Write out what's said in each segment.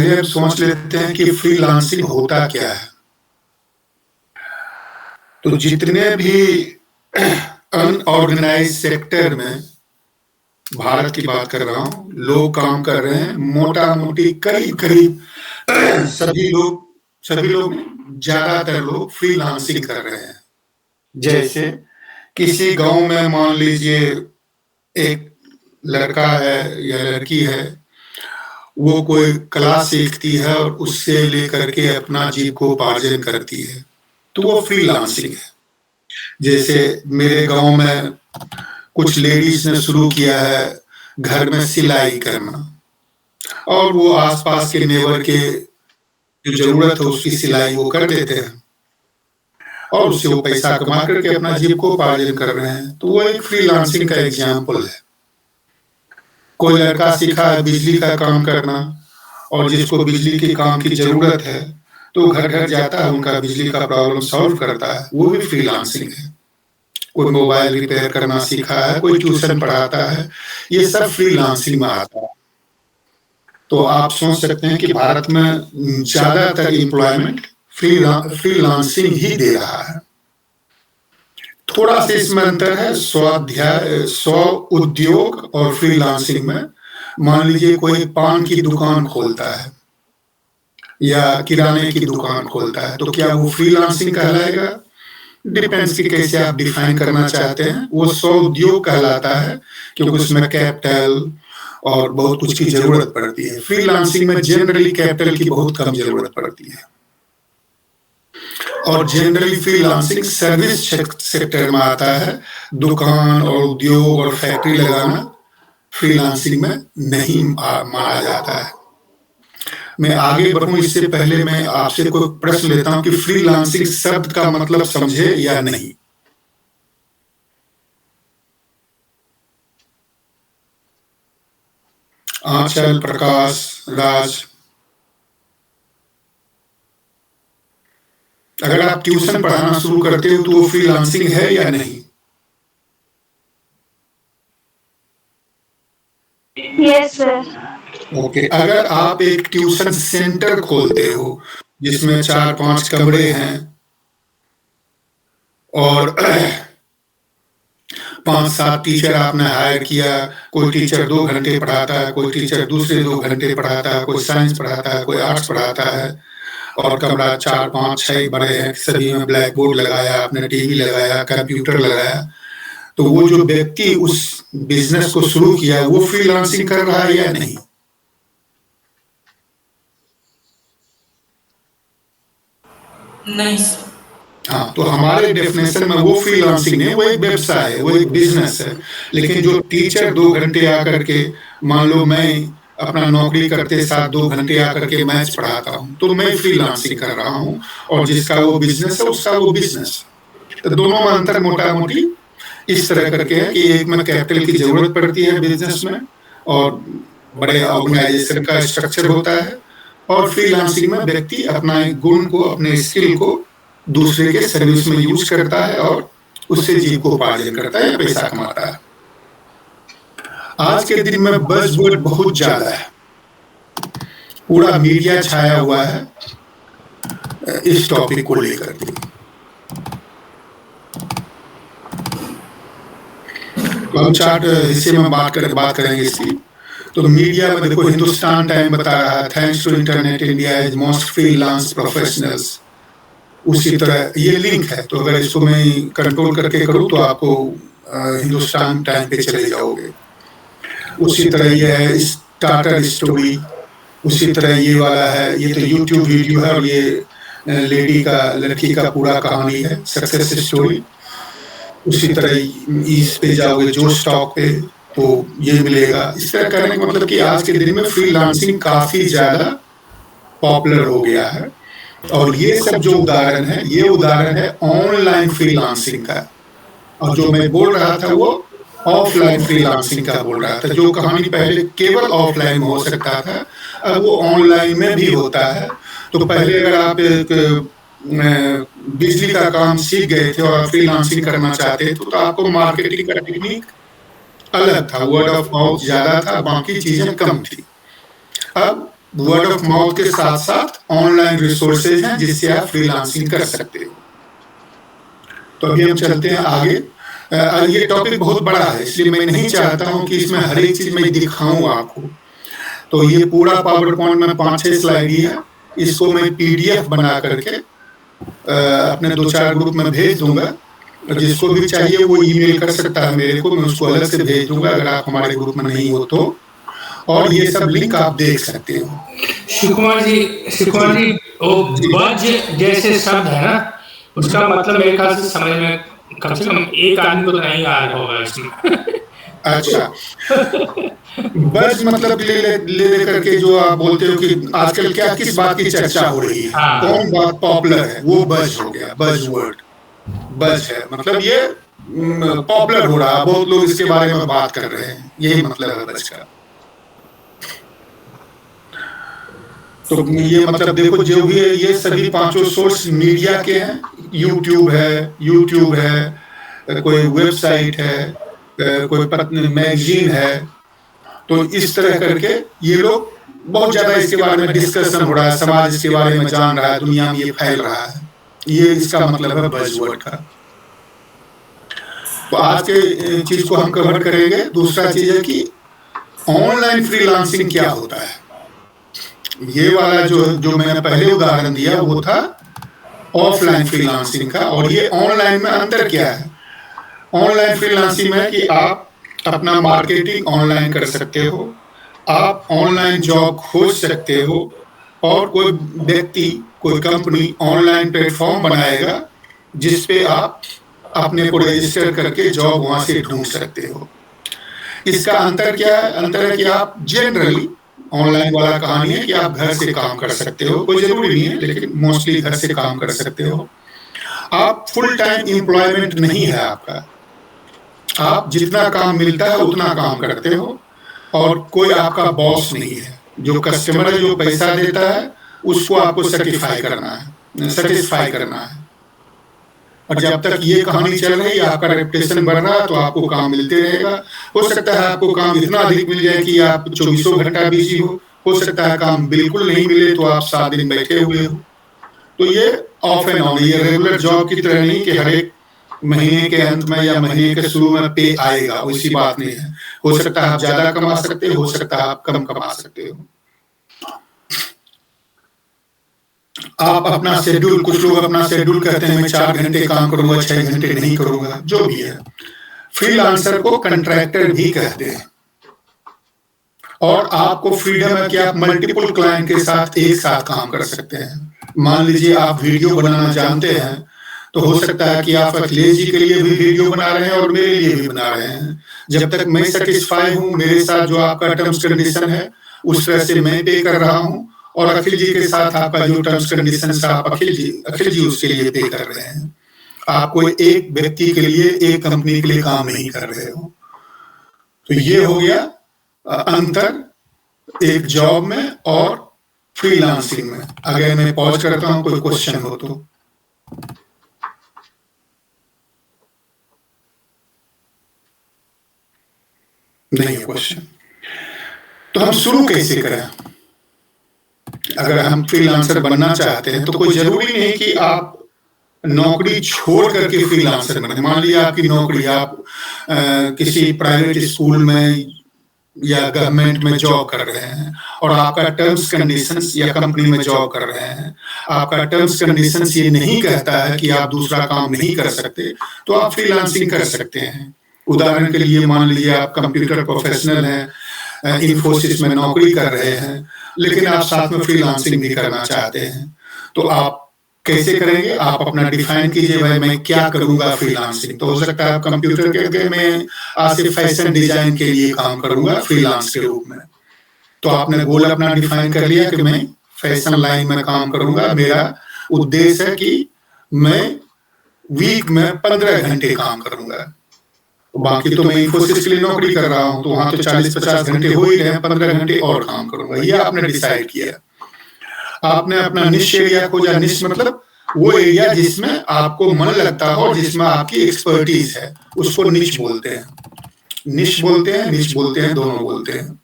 पहले हम समझ लेते हैं कि फ्रीलांसिंग होता क्या है? तो जितने भी अनऑर्गेनाइज्ड सेक्टर में भारत की बात कर रहा हूँ, लोग काम कर रहे हैं, मोटा-मोटी करीब-करीब सभी लोग ज़्यादातर लोग फ्रीलांसिंग कर रहे हैं। जैसे किसी गाँव में मान लीजिए एक लड़का है या लड़की है, वो कोई कला सीखती है और उससे लेकर के अपना जीविकोपार्जन करती है, तो वो फ्रीलांसिंग है। जैसे मेरे गाँव में कुछ लेडीज़ ने शुरू किया है घर में सिलाई करना और वो आस-पास के नेबर के जो ज़रूरत है उसकी सिलाई वो कर देते हैं और उससे वो पैसा कमा करके अपना जीविकोपार्जन कर रहे हैं, तो वो एक फ्रीलांसिंग का एग्ज़ाम्पल है। कोई लड़का सीखा है बिजली का काम करना और जिसको बिजली के काम की ज़रूरत है, तो घर-घर जाता है, उनका बिजली का प्रॉब्लम सॉल्व करता है, वो भी फ्रीलांसिंग है। कोई मोबाइल रिपेयर करना सीखा है, कोई ट्यूशन पढ़ाता है, ये सब फ्रीलांसिंग में आता है। तो आप सोच सकते हैं कि भारत में ज़्यादातर एम्प्लॉयमेंट फ्रीलांसिंग ही दे रहा है। थोड़ा-सा इसमें अंतर है स्व-उद्योग और फ्रीलांसिंग में। मान लीजिए कोई पान की दुकान खोलता है या किराने की दुकान खोलता है, तो क्या वो फ्रीलांसिंग कहलाएगा? डिपेंड्स कि कैसे आप डिफाइन करना चाहते हैं। वो स्व-उद्योग कहलाता है क्योंकि उसमें कैपिटल और बहुत कुछ की ज़रूरत पड़ती है। फ्रीलांसिंग में जनरली कैपिटल की बहुत कम ज़रूरत पड़ती है। और जनरली फ्रीलांसिंग सर्विस सेक्टर में आता है। दुकान और उद्योग और फैक्ट्री लगाना फ्रीलांसिंग में नहीं माना जाता है। मैं आगे बढ़ूँ इससे पहले मैं आपसे कोई प्रश्न लेता हूँ कि फ्रीलांसिंग शब्द का मतलब समझे या नहीं? आंचल, प्रकाश, राज। अगर आप ट्यूशन पढ़ाना शुरू करते हो तो वो फ्रीलांसिंग है या नहीं? Yes sir. ओके, अगर आप एक ट्यूशन सेंटर खोलते हो जिसमें 4-5 कमरे हैं और 5-7 टीचर आपने हायर किया, कोई टीचर 2 घंटे पढ़ाता है, कोई टीचर दूसरे 2 घंटे पढ़ाता है, कोई साइंस पढ़ाता है, कोई आर्ट्स पढ़ाता है और कमरा 4-5-6 बड़े हैं, सभी में ब्लैक बोर्ड लगाया, आपने टीवी लगाया, कंप्यूटर लगाया, तो वो जो व्यक्ति उस बिज़नेस को शुरू किया, वो फ्रीलांसिंग कर रहा है या नहीं? नहीं सर। हाँ, तो हमारे डेफिनेशन में वो फ्रीलांसिंग नहीं है, वो एक व्यवसाय है, वो एक बिज़नेस है। लेकिन जो टीचर 2 घंटे आकर के मान लो मैं अपना नौकरी करते साथ 2 घंटे आकर के मैथ्स पढ़ाता हूँ, तो मैं फ्रीलांसिंग कर रहा हूँ और जिसका वो बिज़नेस है, उसका वो बिज़नेस। तो दोनों में अंतर मोटा-मोटी इस तरह करके है कि एक में कैपिटल की ज़रूरत पड़ती है बिज़नेस में और बड़े ऑर्गेनाइज़ेशन का स्ट्रक्चर होता है और फ्रीलांसिंग में व्यक्ति अपना गुण को, अपने स्किल को दूसरे के सर्विस में यूज़ करता है और उससे जीविकोपार्जन करता है या पैसा कमाता है। आज के दिन में बज़वर्ड बहुत ज़्यादा है। पूरा मीडिया छाया हुआ है इस टॉपिक को लेकर के। तो हम चार्ट हिस्से में बात करेंगे इसकी। तो मीडिया में देखो हिंदुस्तान टाइम बता रहा है thanks to internet India is most freelance professionals. उसी तरह ये लिंक है, तो अगर इसको मैं कंट्रोल करके करूँ तो आपको हिंदुस्तान टाइम पे चले जाओगे। उसी तरह ये है स्टार्टर स्टोरी, उसी तरह ये वाला है, ये तो यूट्यूब वीडियो है और ये लड़की का पूरा कहानी है, सक्सेस स्टोरी। उसी तरह इस पे जाओगे जो स्टॉक पे तो ये मिलेगा। इस तरह करने का मतलब कि आज के दिन में फ्रीलांसिंग काफ़ी ज़्यादा पॉपुलर हो गया है और ये सब जो उदाहरण है, ये उदाहरण है ऑनलाइन फ्रीलांसिंग का और जो मैं बोल रहा था वो ऑफलाइन फ्रीलांसिंग का बोल रहा था। जो कहानी पहले केवल ऑफलाइन में हो सकता था, अब वो ऑनलाइन में भी होता है। तो पहले अगर आप एक बिजली का काम सीख गए थे और फ्रीलांसिंग करना चाहते थे तो आपको मार्केटिंग का टेक्निक अलग था, वर्ड ऑफ माउथ ज़्यादा था, बाकी चीज़ें कम थी। अब वर्ड ऑफ माउथ के साथ साथ ऑनलाइन रिसोर्सेज हैं जिससे आप फ्रीलांसिंग कर सकते हो। तो अभी हम चलते हैं आगे। ये टॉपिक बहुत बड़ा है, इसलिए मैं नहीं चाहता हूं कि इसमें हर एक चीज मैं दिखाऊं आपको। तो ये पूरा पावर पॉइंट में 5-6 स्लाइड ही है, इसको मैं PDF बना करके अपने 2-4 ग्रुप में भेज दूंगा। जिसको भी चाहिए वो ईमेल कर सकता है मेरे को, मैं उसको अलग से भेज दूंगा अगर आप हमारे ग्रुप में नहीं हो तो। और ये सब लिंक आप देख सकते हो। शिव कुमार जी वो बज जैसे शब्द है ना, उसका मतलब मेरे ख्याल से समझ में कम से कम एक आदमी को तो नहीं आ रहा होगा इसमें। अच्छा, बज मतलब ले करके जो आप बोलते हो कि आजकल क्या किस बात की चर्चा हो रही है, कौन बात पॉपुलर है, वो बज हो गया, बज वर्ड। बज है मतलब ये पॉपुलर हो रहा है, बहुत लोग इसके बारे में बात कर रहे हैं, यही मतलब है बज का। तो ये मतलब देखो जो भी है, ये सभी 5 सोर्स मीडिया के हैं। यूट्यूब है, कोई वेबसाइट है, कोई मैगजीन है। तो इस तरह करके ये लोग बहुत ज्यादा इसके बारे में डिस्कशन हो रहा है, समाज इसके बारे में जान रहा है, दुनिया में ये फैल रहा है। ये इसका मतलब है बज़वर्ड का। तो आज के चीज को हम कवर करेंगे। दूसरा चीज है कि ऑनलाइन फ्रीलांसिंग क्या होता है। ये वाला जो मैंने पहले उदाहरण दिया वो था ऑफलाइन फ्रीलांसिंग का, और ये ऑनलाइन में अंतर क्या है। ऑनलाइन फ्रीलांसिंग में कि आप अपना मार्केटिंग ऑनलाइन कर सकते हो, आप ऑनलाइन जॉब खोज सकते हो, और कोई व्यक्ति कोई कंपनी ऑनलाइन प्लेटफॉर्म बनाएगा जिसपे आप अपने को रजिस्टर करके जॉब वहां से ढूंढ सकते हो। इसका अंतर क्या है? अंतर है कि आप जनरली ऑनलाइन वाला कहानी है कि आप घर से काम कर सकते हो, कोई जरूरी नहीं है लेकिन मोस्टली घर से काम कर सकते हो। आप फुल टाइम एम्प्लॉयमेंट नहीं है आपका, आप जितना काम मिलता है उतना काम करते हो, और कोई आपका बॉस नहीं है। जो कस्टमर है, जो पैसा देता है, उसको आपको सेटिस्फाई करना है। और जब तक ये कहानी चल रही है, आपका रेपुटेशन बढ़ रहा है, तो आपको काम मिलते रहेगा। हो सकता है आपको काम इतना अधिक मिल जाए कि आप 24 घंटा बिजी हो सकता है काम बिल्कुल नहीं मिले तो आप 7 दिन बैठे हुए हो। तो ये ऑफ एंड ऑन, ये रेगुलर जॉब की तरह नहीं कि हर एक महीने के अंत में या महीने के शुरू में पे आएगा, वैसी बात नहीं है। हो सकता है आप ज्यादा कमा सकते हो सकता है आप कम कमा सकते हो। आप अपना शेड्यूल, कुछ लोग अपना शेड्यूल कहते हैं मैं 4 घंटे काम करूंगा, 6 घंटे नहीं करूंगा, जो भी है। फ्रीलांसर को कंट्रैक्टर भी कहते हैं, और आपको फ्रीडम है कि आप मल्टीपल क्लाइंट के साथ एक साथ काम कर सकते हैं। मान लीजिए आप वीडियो बनाना जानते हैं, तो हो सकता है कि आप अखिलेश जी के लिए भी वीडियो बना रहे हैं और मेरे लिए भी बना रहे हैं। जब तक मैं सेटिस्फाई हूं, मेरे साथ जो आपका टर्म्स कंडीशन है उस तरह से मैं पे कर रहा हूं, और अखिल जी के साथ आपका जो टर्म्स कंडीशन है आप अखिल जी उसके लिए पे कर रहे हैं। आप कोई एक व्यक्ति के लिए, एक कंपनी के लिए काम नहीं कर रहे हो। तो ये हो गया अंतर एक जॉब में और फ्रीलांसिंग में। अगर मैं पॉज करता हूं, कोई क्वेश्चन हो तो। नहीं है क्वेश्चन, तो हम शुरू कैसे करें? अगर हम फ्रीलांसर बनना चाहते हैं तो कोई जरूरी नहीं कि आप नौकरी छोड़ करके फ्रीलांसर बने। मान लीजिए आपकी नौकरी, आप किसी प्राइवेट स्कूल में या गवर्नमेंट में जॉब कर रहे हैं, और आपका टर्म्स कंडीशंस, या कंपनी में जॉब कर रहे हैं, आपका टर्म्स कंडीशंस ये नहीं कहता है कि आप दूसरा काम नहीं कर सकते, तो आप फ्रीलांसिंग कर सकते हैं। उदाहरण के लिए मान लीजिए आप कंप्यूटर प्रोफेशनल हैं, इन्फोसिस में नौकरी कर रहे हैं, लेकिन आप साथ में फ्रीलांसिंग भी करना चाहते हैं, तो आप कैसे करेंगे? आप अपना डिफाइन कीजिए, भाई मैं क्या करूंगा फ्रीलांसिंग। तो हो सकता है आप कंप्यूटर के मैं आज से फैशन डिजाइन के लिए काम करूंगा फ्रीलांस के रूप में। तो आपने गोल अपना डिफाइन कर लिया कि मैं फैशन लाइन में काम करूंगा, मेरा उद्देश्य है कि मैं वीक में 15 घंटे काम करूंगा। बाकी तो मैं इन्फोसिस के लिए नौकरी कर रहा हूं, तो वहां तो 40-50 घंटे हो ही रहे, 15 घंटे और काम करूंगा। ये आपने डिसाइड किया। आपने अपना निश एरिया खोजा। निश मतलब वो एरिया जिसमें आपको मन लगता हो और जिसमें आपकी एक्सपर्टीज है, उसको निश बोलते हैं। निश बोलते हैं, दोनों बोलते हैं।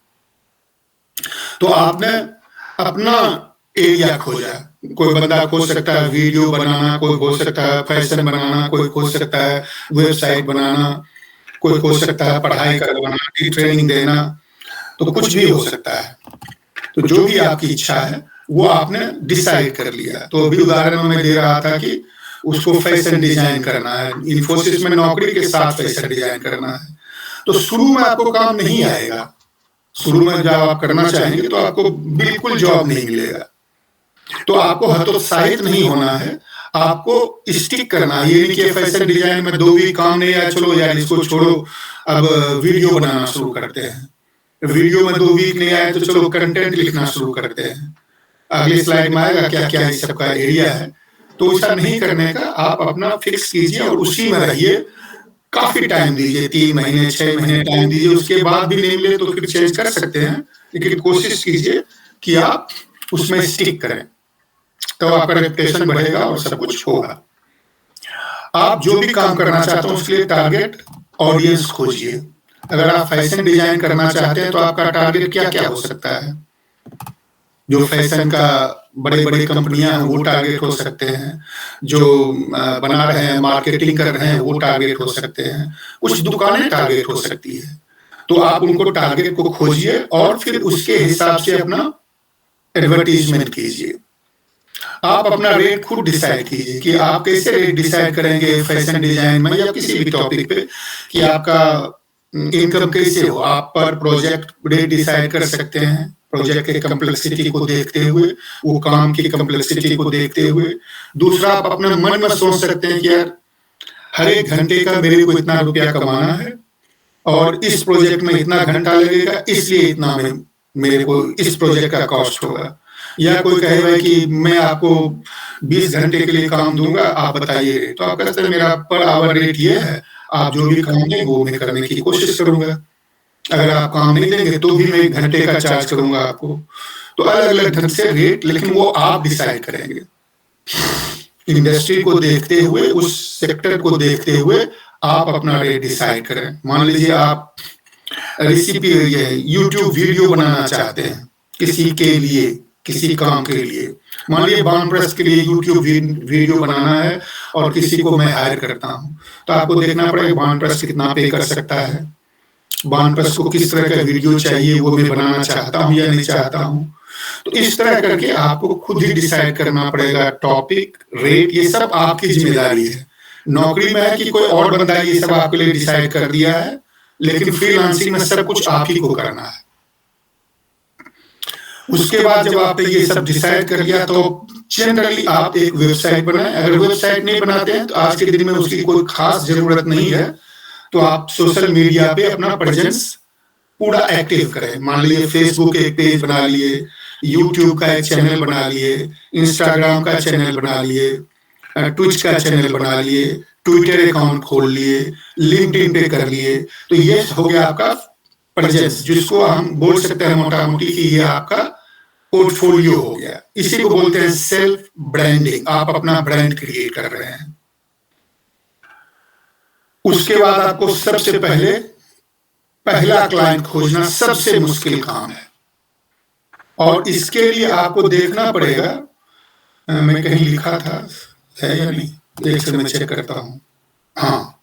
तो आपने अपना एरिया खोजा। कोई बंदा खोज सकता है वीडियो बनाना, कोई खोज सकता है फैशन बनाना, कोई खोज सकता है वेबसाइट बनाना, कोई खोज सकता है पढ़ाई करवाना, ट्रेनिंग देना, तो कुछ भी हो सकता है। तो जो भी आपकी इच्छा है वो आपने डिसाइड कर लिया। तो अभी उदाहरण में दे रहा था कि उसको फैशन डिजाइन करना है, इन्फोसिस में नौकरी के साथ फैशन डिजाइन करना है। तो शुरू में आपको काम नहीं आएगा, शुरू में जब आप करना चाहेंगे तो आपको बिल्कुल जॉब नहीं मिलेगा। तो आपको हतोत्साहित नहीं होना है, आपको स्टिक करना है। ये नहीं कि फैशन डिजाइन में 2 वीक काम नहीं आया, चलो यार इसको छोड़ो, अब वीडियो बनाना शुरू करते हैं। वीडियो में 2 वीक नहीं आया तो चलो कंटेंट लिखना शुरू करते हैं। अगली स्लाइड में आएगा क्या क्या इस सबका एरिया है। तो ऐसा नहीं करने का, आप अपना फिक्स कीजिए और उसी में रहिए। काफी टाइम दीजिए, 3 महीने 6 महीने टाइम दीजिए। उसके बाद भी नहीं मिले तो फिर चेंज कर सकते हैं, लेकिन कोशिश कीजिए कि आप उसमें स्टिक करें, तो आपका रेपुटेशन बढ़ेगा और सब कुछ होगा। आप जो भी काम करना चाहते हो उसके लिए टारगेट ऑडियंस खोजिए। अगर आप फैशन डिजाइन करना चाहते हैं तो आपका टारगेट क्या क्या हो सकता है। जो फैशन का बड़े बड़े कंपनियां हैं वो टारगेट हो सकते हैं, जो बना रहे हैं मार्केटिंग कर रहे हैं वो टारगेट हो सकते हैं, कुछ दुकानें टारगेट हो सकती है। तो आप उनको टारगेट को खोजिए और फिर उसके हिसाब से अपना एडवर्टीजमेंट कीजिए। आप अपना रेट खुद डिसाइड कीजिए कि आप कैसे रेट डिसाइड करेंगे फैशन डिजाइन में या किसी भी टॉपिक पे, कि आपका इनकम कैसे हो। आप पर प्रोजेक्ट रेट डिसाइड कर सकते हैं, प्रोजेक्ट के कम्प्लेक्सिटी को देखते हुए, वो काम की कम्प्लेक्सिटी को देखते हुए। दूसरा, आप अपने मन में सोच सकते हैं कि यार हर एक घंटे का मेरे को इतना रुपया कमाना है और इस प्रोजेक्ट में इतना घंटा लगेगा, इसलिए इतना मेरे को इस प्रोजेक्ट का कॉस्ट होगा। या कोई कहेगा कि मैं आपको 20 घंटे के लिए काम दूंगा, आप बताइए, तो आप कहते हैं मेरा पर आवर रेट ये है, आप जो भी काम दें वो मैं करने की कोशिश करूंगा। अगर आप काम नहीं देंगे तो भी मैं 1 घंटे का चार्ज करूंगा आपको। तो अलग अलग ढंग से रेट, लेकिन वो आप डिसाइड करेंगे। इंडस्ट्री को देखते हुए, उस सेक्टर को देखते हुए आप अपना रेट डिसाइड करें। मान लीजिए आप रेसिपी यूट्यूब वीडियो बनाना चाहते हैं किसी के लिए, किसी काम के लिए। मान लीजिए बानप्रस्थ के लिए यूट्यूब वीडियो बनाना है और किसी को मैं हायर करता हूं, तो आपको देखना पड़ेगा बानप्रस्थ कितना पे कर सकता है, बानप्रस्थ को किस तरह का वीडियो चाहिए, वो मैं बनाना चाहता हूं या नहीं चाहता हूं। तो इस तरह करके आपको खुद ही डिसाइड करना पड़ेगा। टॉपिक, रेट, ये सब आपकी जिम्मेदारी है। नौकरी में है कि कोई और बंदा ये सब आपके लिए डिसाइड कर दिया है, लेकिन फ्रीलांसिंग में सब कुछ आप ही को करना है। उसके बाद जब आपने ये सब डिसाइड कर लिया तो जनरली आप एक वेबसाइट बनाएं। अगर वेबसाइट नहीं बनाते हैं तो आज के दिन में उसकी कोई खास जरूरत नहीं है, तो आप सोशल मीडिया पे अपना प्रेजेंस पूरा एक्टिव करें। मान लीजिए फेसबुक एक पेज बना लिए, यूट्यूब का एक चैनल बना लिए, इंस्टाग्राम का चैनल बना लिए, ट्विच का चैनल बना लिए, ट्विटर अकाउंट खोल लिए, लिंक्डइन पे कर लिए। तो ये हो गया आपका प्रेजेंस, जिसको हम बोल सकते हैं मोटा मोटी कि ये आपका पोर्टफोलियो हो गया। इसी को बोलते हैं सेल्फ ब्रांडिंग। आप अपना ब्रांड क्रिएट कर रहे हैं। उसके बाद आपको सबसे पहला क्लाइंट खोजना सबसे मुश्किल काम है, और इसके लिए आपको देखना पड़ेगा, मैं कहीं लिखा था है या नहीं, एक से मैं चेक करता हूं। हाँ,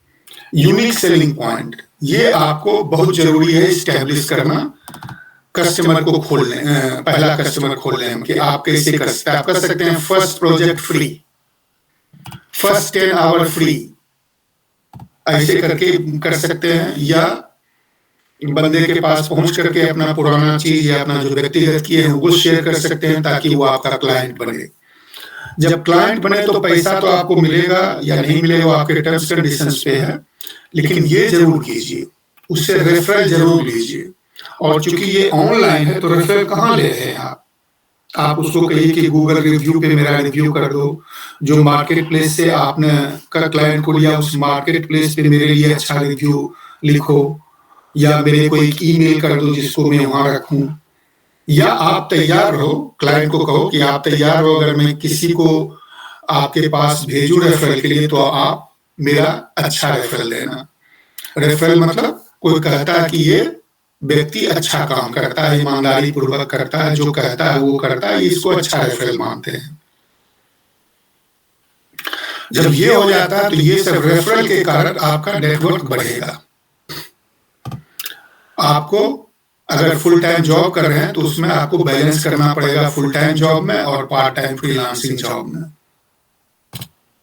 यूनिक सेलिंग पॉइंट, ये आपको बहुत जरूरी है एस्टेब्लिश करना। कस्टमर को खोलने, पहला कस्टमर खोलने कि आप कैसे कर सकते हैं। आप कर सकते हैं first project free, first 10 hour free, ऐसे करके कर सकते हैं। या बंदे के पास पहुंच करके अपना पुराना चीज या अपना जो व्यक्तिगत किए हैं वो शेयर कर सकते हैं, ताकि वो आपका क्लाइंट बने। जब क्लाइंट बने तो पैसा तो आपको मिलेगा या नहीं मिलेगा वो आपके टर्म्स कंडीशंस पे है, लेकिन ये जरूर कीजिए, उससे रेफरल जरूर लीजिए। और चूंकि ये ऑनलाइन है तो रेफरल कहाँ ले रहे हैं आप उसको कहिए कि गूगल रिव्यू पे मेरा रिव्यू कर दो। जो मार्केट प्लेस से आपने का क्लाइंट को लिया, उस मार्केट प्लेस पे मेरे लिए अच्छा रिव्यू लिखो, या मेरे को एक ईमेल कर दो जिसको मैं वहां रखूं। या आप तैयार हो, क्लाइंट को कहो कि आप तैयार हो, अगर मैं किसी को आपके पास भेजूं रेफरल के लिए तो आप मेरा अच्छा रेफरल देना। रेफरल मतलब कोई कहता है कि ये व्यक्ति अच्छा काम करता है, ईमानदारी पूर्वक करता है, जो कहता है वो करता है, इसको अच्छा रेफरल मानते हैं। जब ये हो जाता है तो ये सब रेफरल के कारण आपका नेटवर्क बढ़ेगा। आपको अगर फुल टाइम जॉब कर रहे हैं तो उसमें आपको बैलेंस करना पड़ेगा फुल टाइम जॉब में और पार्ट टाइम फ्रीलांसिंग जॉब में।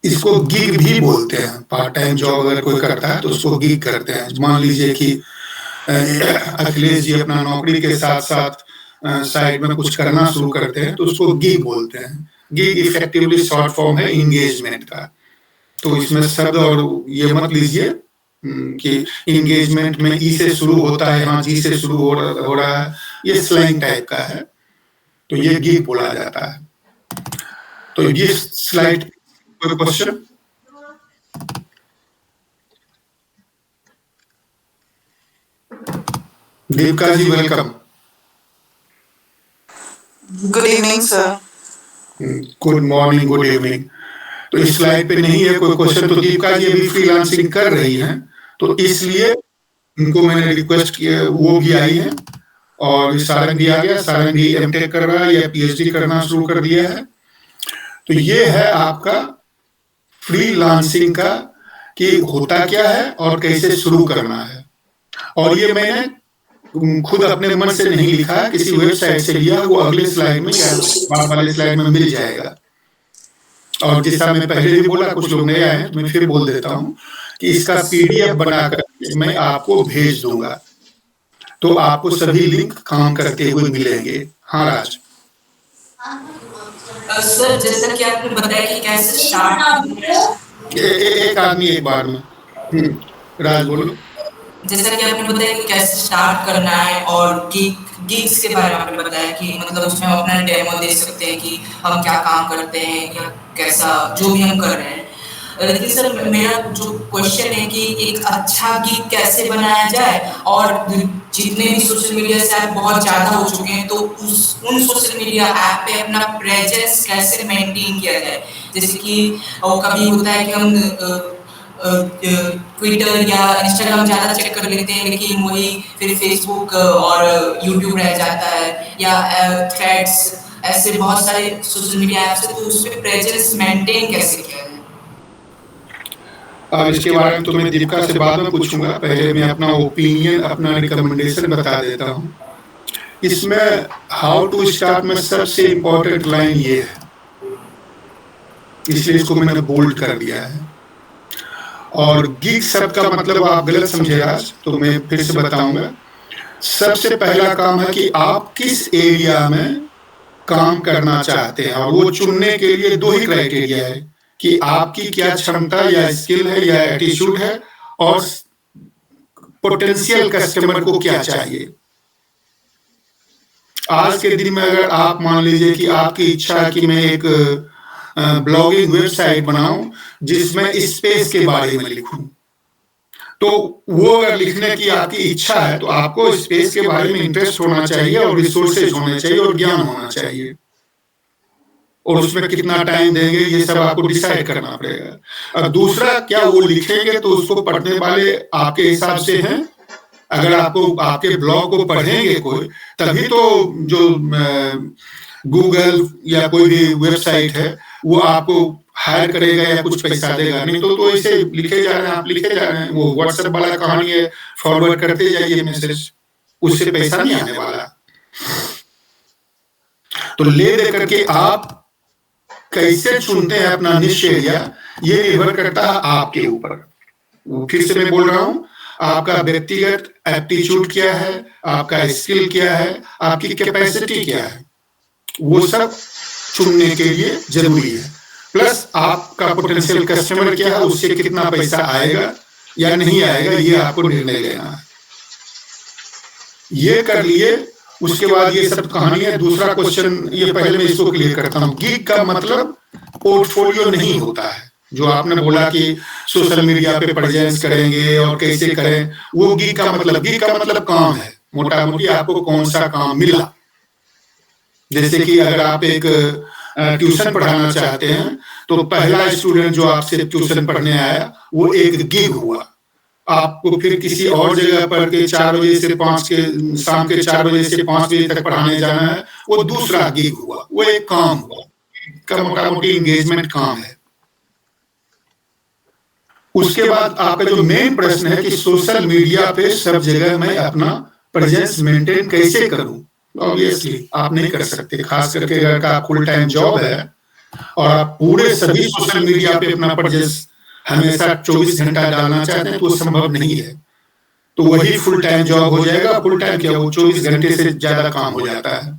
इसको गिग भी बोलते हैं। पार्ट टाइम जॉब अगर कोई करता है तो उसको गिग करते हैं। मान लीजिए कि अखिलेश जी अपना नौकरी के साथ साथ साइड में कुछ करना शुरू करते हैं तो उसको गिग बोलते हैं। गिग इफेक्टिवली शॉर्ट फॉर्म है इंगेजमेंट का। तो इसमें शब्द और ये मत लीजिए कि इंगेजमेंट में ई से शुरू होता है, यहाँ जी से शुरू हो रहा है, ये स्लैंग टाइप का है, तो ये गिग बोला जाता है। तो ये स्लाइड कोई question? Deepika ji welcome. Good evening sir. Good morning, good evening. तो इस स्लाइड पे नहीं है कोई क्वेश्चन। तो दीपिका जी अभी फ्रीलांसिंग कर रही हैं, तो इसलिए उनको मैंने रिक्वेस्ट किया, वो भी आई है और सारंग भी आ गया। सारंग भी एमटेक कर रहा है या पीएचडी करना शुरू कर दिया है। तो ये है आपका फ्रीलांसिंग का कि होता क्या है और कैसे शुरू करना है। और ये मैंने खुद अपने मन से नहीं लिखा, किसी वेबसाइट से लिया, वो अगले स्लाइड में या बाद वाले स्लाइड में मिल जाएगा। और जैसा मैं पहले भी बोला, कुछ लोग नए आए हैं तो मैं फिर बोल देता हूँ कि इसका पीडीएफ बनाकर मैं आपको भेज दूंगा, तो आपको सभी लिंक काम करते हुए मिलेंगे। हाँ राज। सर जैसा कि आपने बताया कि कैसे स्टार्ट, एक आदमी एक बार में। राज बोलो। जैसा कि आपने बताया कि कैसे स्टार्ट करना है और गिग्स के बारे में आपने बताया कि मतलब उसमें हम अपना डेमो दे सकते हैं कि हम क्या काम करते हैं या कैसा जो भी हम कर रहे हैं। लेकिन सर मेरा जो क्वेश्चन है कि एक अच्छा गिग कैसे बनाया जाए, और जितने भी सोशल मीडिया से ऐप बहुत ज़्यादा हो चुके हैं तो उन सोशल मीडिया ऐप पे अपना प्रेजेंस कैसे मेंटेन किया जाए। जैसे कि कभी होता है कि हम ट्विटर या इंस्टाग्राम ज़्यादा चेक कर लेते हैं, लेकिन वही फिर फेसबुक और यूट्यूब रह जाता है, या थ्रेड्स, ऐसे बहुत सारे सोशल मीडिया ऐप्स हैं, तो उस पर प्रेजेंस मेंटेन कैसे किया जाए। अब इसके बारे में तो मैं दीपिका से बाद में पूछूंगा, पहले मैं अपना ओपिनियन, अपना रिकमेंडेशन बता देता हूँ। इसमें हाउ टू स्टार्ट में सबसे इम्पोर्टेंट लाइन ये है, इसलिए इसको मैंने बोल्ड कर दिया है। और गिग शब्द का मतलब आप गलत समझे आज, तो मैं फिर से बताऊंगा। सबसे पहला काम है कि आप किस एरिया में काम करना चाहते हैं, और वो चुनने के लिए दो ही क्राइटेरिया है कि आपकी क्या क्षमता या स्किल है या एटीट्यूड है, और पोटेंशियल कस्टमर को क्या चाहिए। आज के दिन में अगर आप मान लीजिए कि आपकी इच्छा है कि मैं एक ब्लॉगिंग वेबसाइट बनाऊं जिसमें स्पेस के बारे में लिखूं, तो वो अगर लिखने की आपकी इच्छा है तो आपको स्पेस के बारे में इंटरेस्ट होना चाहिए और रिसोर्सेज होने चाहिए और ज्ञान होना चाहिए, और उसमें कितना टाइम देंगे ये सब आपको डिसाइड करना पड़ेगा। अब दूसरा, क्या वो लिखेंगे तो उसको पढ़ने वाले आपके हिसाब से हैं। अगर आपको आपके ब्लॉग को पढ़ेंगे कोई, तभी तो जो गूगल या कोई भी वेबसाइट है वो आपको हायर करेगा या कुछ पैसा देगा। नहीं तो ऐसे लिखे जा रहे हैं, आप लिखे जा रहे हैं, वो व्हाट्सएप वाला कहानी है, फॉरवर्ड करते जाइए मैसेज, उससे पैसा नहीं आने वाला। तो ले दे करके आप कैसे चुनते हैं अपना निश एरिया, ये निर्भर करता है आपके ऊपर। फिर से मैं बोल रहा हूं, आपका व्यक्तिगत एप्टीट्यूड क्या है, आपका स्किल क्या है, आपकी कैपेसिटी क्या है, वो सब चुनने के लिए जरूरी है। प्लस आपका पोटेंशियल कस्टमर क्या है, उससे कितना पैसा आएगा या नहीं आएगा, ये आपको निर्णय लेना है। ये कर लिए, उसके बाद ये सब कहानी है। दूसरा क्वेश्चन, ये पहले मैं इसको क्लियर करता हूँ। गिग का मतलब पोर्टफोलियो नहीं होता है। जो आपने बोला कि सोशल मीडिया पे प्रेजेंस करेंगे और कैसे करें, वो गिग का मतलब काम है। मोटा मोटी आपको कौन सा काम मिला। जैसे कि अगर आप एक ट्यूशन पढ़ाना चाहते हैं तो पहला स्टूडेंट जो आपसे ट्यूशन पढ़ने आया वो एक गिग हुआ। आपको फिर किसी और जगह पर के 4 बजे से 5 के शाम के 4 बजे से 5 बजे तक पढ़ाने जाना है, वो दूसरा गिग हुआ, वो एक काम हुआ, का मोटा-मोटी एंगेजमेंट काम है। उसके बाद आपका जो मेन प्रश्न है कि सोशल मीडिया पे सब जगह मैं अपना प्रेजेंस मेंटेन कैसे करूं? ऑब्वियसली आप नहीं कर सकते, खास करके अगर आपका फुल टाइम जॉब है और आप पूरे सभी सोशल मीडिया पे अपना प्रेजेंस हमेशा 24 घंटा डालना चाहते हैं तो वो संभव नहीं है। तो वही फुल टाइम जॉब हो जाएगा, फुल टाइम क्या वो 24 घंटे से ज्यादा काम हो जाता है।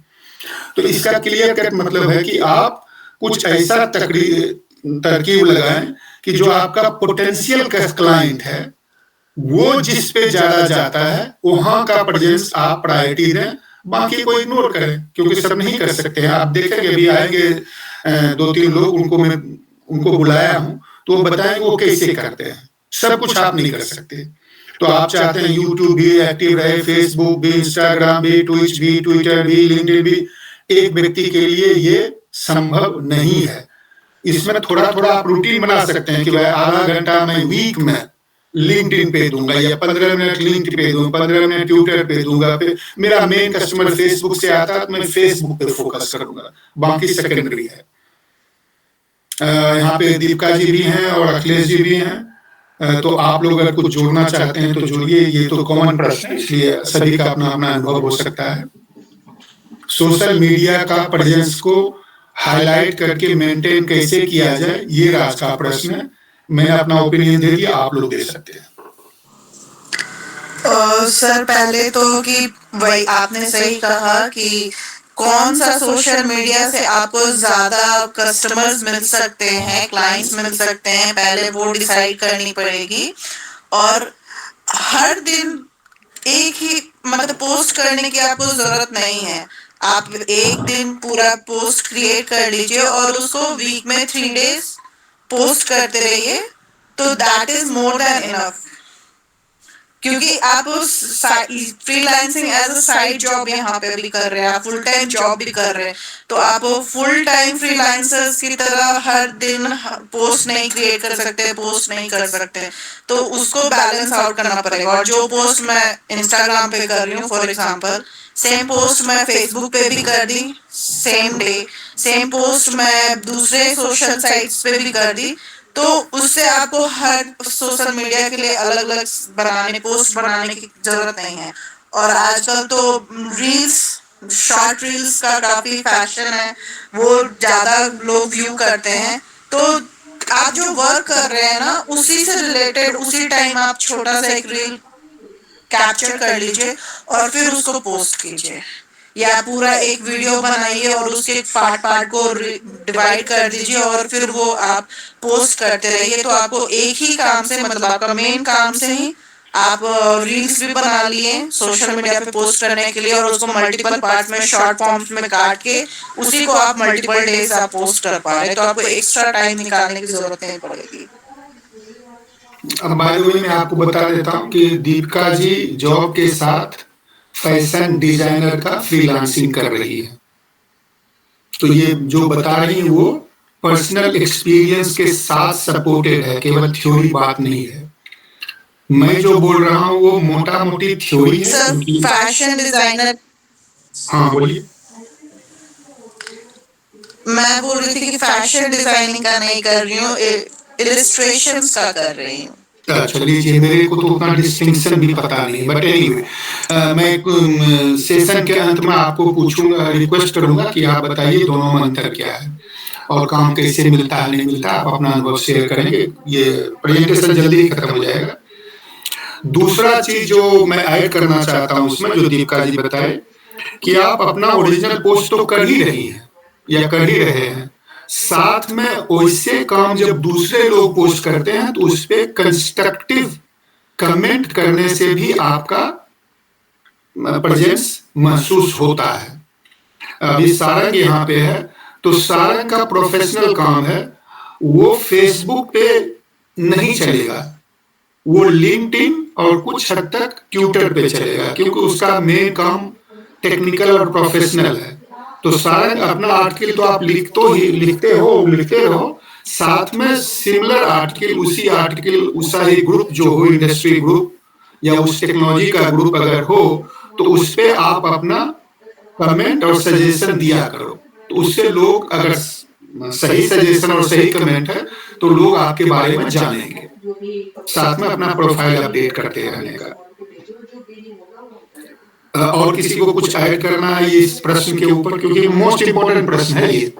तो इसका क्लियर कट मतलब है कि आप कुछ ऐसा तरकीब लगाएं कि जो आपका पोटेंशियल क्लाइंट है वो जिस पे ज्यादा जाता है वहां का प्रेजेंस आप प्रायोरिटी दें, बाकी को इग्नोर करें, क्योंकि सब नहीं कर सकते हैं। आप देखेंगे अभी आएंगे 2-3 लोग, उनको बुलाया हूं तो वो बताएंगे वो कैसे करते हैं। सब कुछ आप नहीं कर सकते। तो आप चाहते हैं यूट्यूब भी एक्टिव रहे, फेसबुक भी, इंस्टाग्राम भी, ट्विच भी, ट्विटर भी, लिंक्डइन भी, एक व्यक्ति के लिए ये संभव नहीं है। इसमें थोड़ा थोड़ा आप रूटीन बना सकते हैं कि भाई आधा घंटा मैं वीक में लिंक्डइन पे दूंगा, या 15 मिनट लिंक्ड पे दूंगा, 15 मिनट ट्विटर पे दूंगा। फिर मेरा मेन कस्टमर फेसबुक से आता है तो मैं फेसबुक पे फोकस करूंगा, बाकी सेकेंडरी है। यहाँ पे दीपिका जी भी हैं और अखिलेश जी भी हैं, तो आप लोग अगर कुछ जोड़ना चाहते हैं तो जोड़िए। ये तो कॉमन प्रश्न है, इसलिए सभी का अपना अपना अनुभव हो सकता है। सोशल मीडिया का प्रेजेंस को हाईलाइट करके मेंटेन कैसे किया जाए, ये आज का प्रश्न है। मैंने अपना ओपिनियन दे दिया, आप लोग दे सकते हैं। सर पहले तो कि वही आपने सही कहा कि कौन सा सोशल मीडिया से आपको ज्यादा कस्टमर्स मिल सकते हैं, क्लाइंट्स मिल सकते हैं, पहले वो डिसाइड करनी पड़ेगी। और हर दिन एक ही मतलब पोस्ट करने की आपको जरूरत नहीं है। आप एक दिन पूरा पोस्ट क्रिएट कर लीजिए और उसको वीक में 3 डेज पोस्ट करते रहिए, तो that is more than enough. क्योंकि आप freelancing as a side job यहाँ पे भी कर रहे हैं, आप फुल टाइम जॉब भी कर रहे हैं, तो आप फुल टाइम फ्रीलांसर्स की तरह हर दिन पोस्ट नहीं क्रिएट कर सकते, पोस्ट नहीं कर सकते, तो उसको बैलेंस आउट करना पड़ेगा। और जो पोस्ट मैं इंस्टाग्राम पे कर रही हूँ फॉर एग्जाम्पल, सेम पोस्ट मैं फेसबुक पे भी कर the same day, same post मैं दूसरे सोशल साइट्स पे भी कर दी। तो उससे आपको हर सोशल मीडिया के लिए अलग अलग पोस्ट बनाने की जरूरत नहीं है। और आजकल तो रील्स, शॉर्ट रील्स का काफी फैशन है, वो ज्यादा लोग व्यू करते हैं। तो आप जो वर्क कर रहे हैं ना, उसी से रिलेटेड उसी टाइम आप छोटा सा एक रील कैप्चर कर लीजिए और फिर उसको पोस्ट कीजिए, या पूरा एक वीडियो बनाइए और उसके पार्ट को डिवाइड कर दीजिए और फिर वो आप पोस्ट करते रहिए। तो आपको एक ही काम से, मतलब आपका मेन काम से ही आप रील्स भी बना लिए सोशल मीडिया पे पोस्ट करने के लिए, और उसको मल्टीपल पार्ट में शॉर्ट फॉर्म्स में काट के उसी को आप मल्टीपल डेज आप पोस्ट कर पा रहे हैं। तो आपको एक्स्ट्रा टाइम निकालने की जरूरत नहीं पड़ेगी। अब बाय द वे मैं आपको बता देता हूँ कि दीपिका जी जॉब के साथ फैशन डिजाइनर का फ्रीलांसिंग कर रही है। तो ये जो बता रही है वो पर्सनल एक्सपीरियंस के साथ सपोर्टेड है, केवल थ्योरी बात नहीं है। मैं जो बोल रहा हूँ वो मोटा मोटी थ्योरी है। सर फैशन डिजाइनर, हाँ बोलिए। मैं बोल रही थी कि फैशन डिजाइनिंग का नहीं कर रही हूँ, इलस्ट्रेशंस का कर रही हूँ। अच्छा लीजिए, मेरे को तो उतना डिस्टिंक्शन भी पता नहीं, बट एनीवे मैं सेशन के अंत में आपको पूछूंगा, रिक्वेस्ट करूंगा कि आप बताइए दोनों में अंतर क्या है और काम कैसे मिलता है नहीं मिलता, आप अपना अनुभव शेयर करेंगे। ये प्रेजेंटेशन जल्दी ही खत्म हो जाएगा। दूसरा चीज जो मैं ऐड करना चाहता हूँ उसमें, जो दीपिका जी बताए कि आप अपना ओरिजिनल पोस्ट तो कर ही रही हैं या कर ही रहे हैं, साथ में वैसे काम जब दूसरे लोग पोस्ट करते हैं तो उस पर कंस्ट्रक्टिव कमेंट करने से भी आपका प्रेजेंस महसूस होता है। अभी सारंग यहाँ पे है, तो सारंग का प्रोफेशनल काम है, वो फेसबुक पे नहीं चलेगा, वो लिंक्डइन और कुछ हद तक ट्विटर पे चलेगा, क्योंकि उसका मेन काम टेक्निकल और प्रोफेशनल है। तो सारंग अपना आर्टिकल तो आप लिखते रहो, साथ में सिमिलर आर्टिकल, उसी आर्टिकल उसा ही ग्रुप जो हो, इंडस्ट्री ग्रुप या उस टेक्नोलॉजी का ग्रुप अगर हो, तो उस पे आप अपना कमेंट और सजेशन दिया करो। तो उससे लोग, अगर सही सजेशन और सही कमेंट है तो लोग आपके बारे में जानेंगे। साथ में अपना प्रोफाइल अपडेट करते रहने का। और किसी को कुछ ऐड करना है ये इस प्रश्न के ऊपर, क्योंकि मोस्ट इम्पोर्टेंट प्रश्न है ये।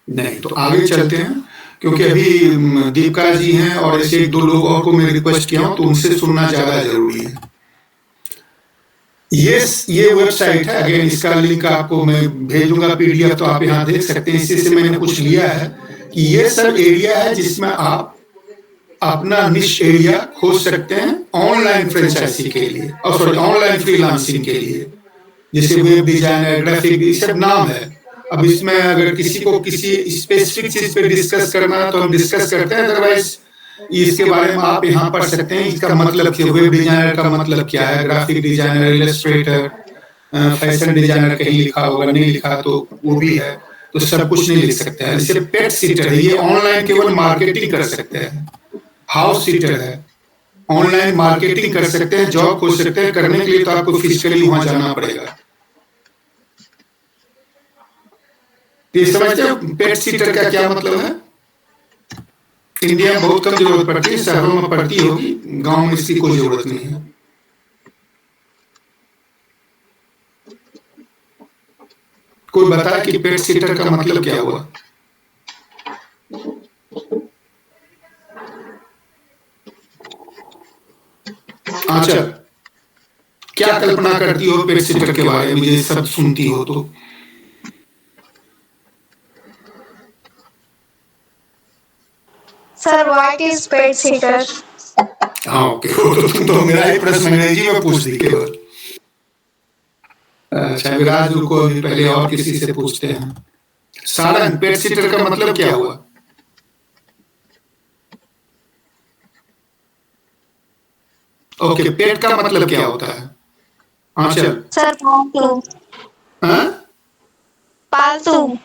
नहीं तो आगे चलते हैं, क्योंकि अभी दीपिका जी हैं और ऐसे 1-2 लोग और को मैं रिक्वेस्ट किया हूं, तो उनसे सुनना ज्यादा जरूरी है। ये वेबसाइट है, अगेन इसका लिंक आपको मैं भेजूंगा PDF, तो आप यहाँ देख सकते हैं। इसी से मैंने कुछ लिया है कि ये सब एरिया है जिसमें आप अपना निश एरिया खोज सकते हैं ऑनलाइन फ्रेंचाइजी के लिए, और सॉरी ऑनलाइन फ्रीलांसिंग के लिए, जैसे वेब डिजाइनर, ग्राफिक, ये सब नाम है। अब इसमें अगर किसी को किसी स्पेसिफिक चीज पे डिस्कस करना है तो हम डिस्कस करते हैं, अदरवाइज इसके बारे में आप यहाँ पढ़ सकते हैं। इसका मतलब क्या, वेब डिजाइनर का मतलब क्या है, graphic designer, Illustrator, fashion designer कहीं लिखा होगा, नहीं लिखा तो वो भी है, तो सब कुछ नहीं लिख सकते हैं। जैसे पेट सीटर है, ये ऑनलाइन केवल मार्केटिंग कर सकते हैं। हाउस सीटर है, ऑनलाइन मार्केटिंग कर सकते हैं, जॉब खोज सकते हैं। करने के लिए तो आपको फिजिकली वहां जाना पड़ेगा। ये समझते हो पेट सीटर का क्या मतलब है? इंडिया में बहुत कम जरूरत पड़ती है, शहरों में पड़ती होगी, गांव में इसकी कोई जरूरत नहीं है। कोई बताया कि पेट सीटर का मतलब क्या हुआ? अच्छा, क्या कल्पना करती हो पेट सीटर के बारे में, ये सब सुनती हो तो? Sir, what is pet seater? हाँ ओके, तुम तो मेरा ही प्रश्न अंग्रेजी में पूछ दी केवल। अच्छा विराज, रुको अभी पहले और किसी से पूछते हैं। सारंग, पेट सीटर का मतलब क्या हुआ? ओके, पेट का मतलब क्या होता है? हाँ चल। सर, पालतू। हाँ? पालतू।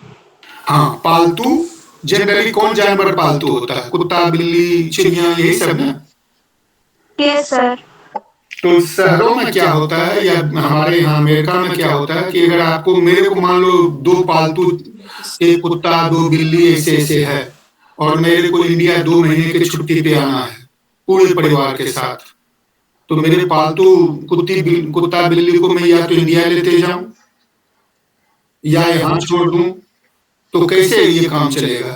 हाँ पालतू। जनरली कौन जानवर पालतू होता है? कुत्ता, बिल्ली, चिड़िया, यही सब ना? Yes sir. तो शहरों में क्या होता है, या हमारे यहाँ अमेरिका में क्या होता है कि अगर आपको, मेरे को मान लो 2 पालतू, 1 कुत्ता, 2 बिल्ली ऐसे ऐसे है, और मेरे को इंडिया 2 महीने की छुट्टी पे आना है पूरे परिवार के साथ, तो मेरे पालतू कुत्ता बिल्ली को मैं या तो इंडिया लेते जाऊं या यहाँ छोड़ दूं, तो कैसे ये काम चलेगा?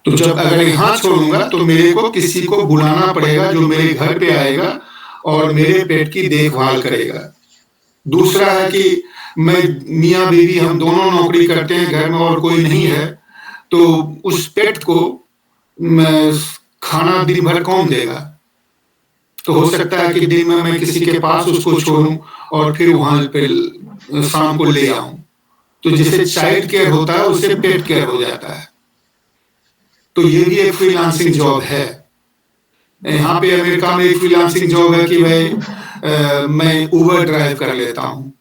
तो जब अगर यहाँ छोड़ूंगा तो मेरे को किसी को बुलाना पड़ेगा जो मेरे घर पे आएगा और मेरे पेट की देखभाल करेगा। दूसरा है कि मैं, मियाँ बीवी हम दोनों नौकरी करते हैं, घर में और कोई नहीं है, तो उस पेट को खाना दिन भर कौन देगा? तो हो सकता है कि दिन में मैं किसी के पास उसको छोड़ूं और फिर वहां पे शाम को ले आऊं। तो जैसे चाइल्ड केयर होता है उससे पेट केयर हो जाता है। तो ये भी एक फ्रीलांसिंग जॉब है। यहाँ पे अमेरिका में एक फ्रीलांसिंग जॉब है कि भाई मैं उबर ड्राइव कर लेता हूँ,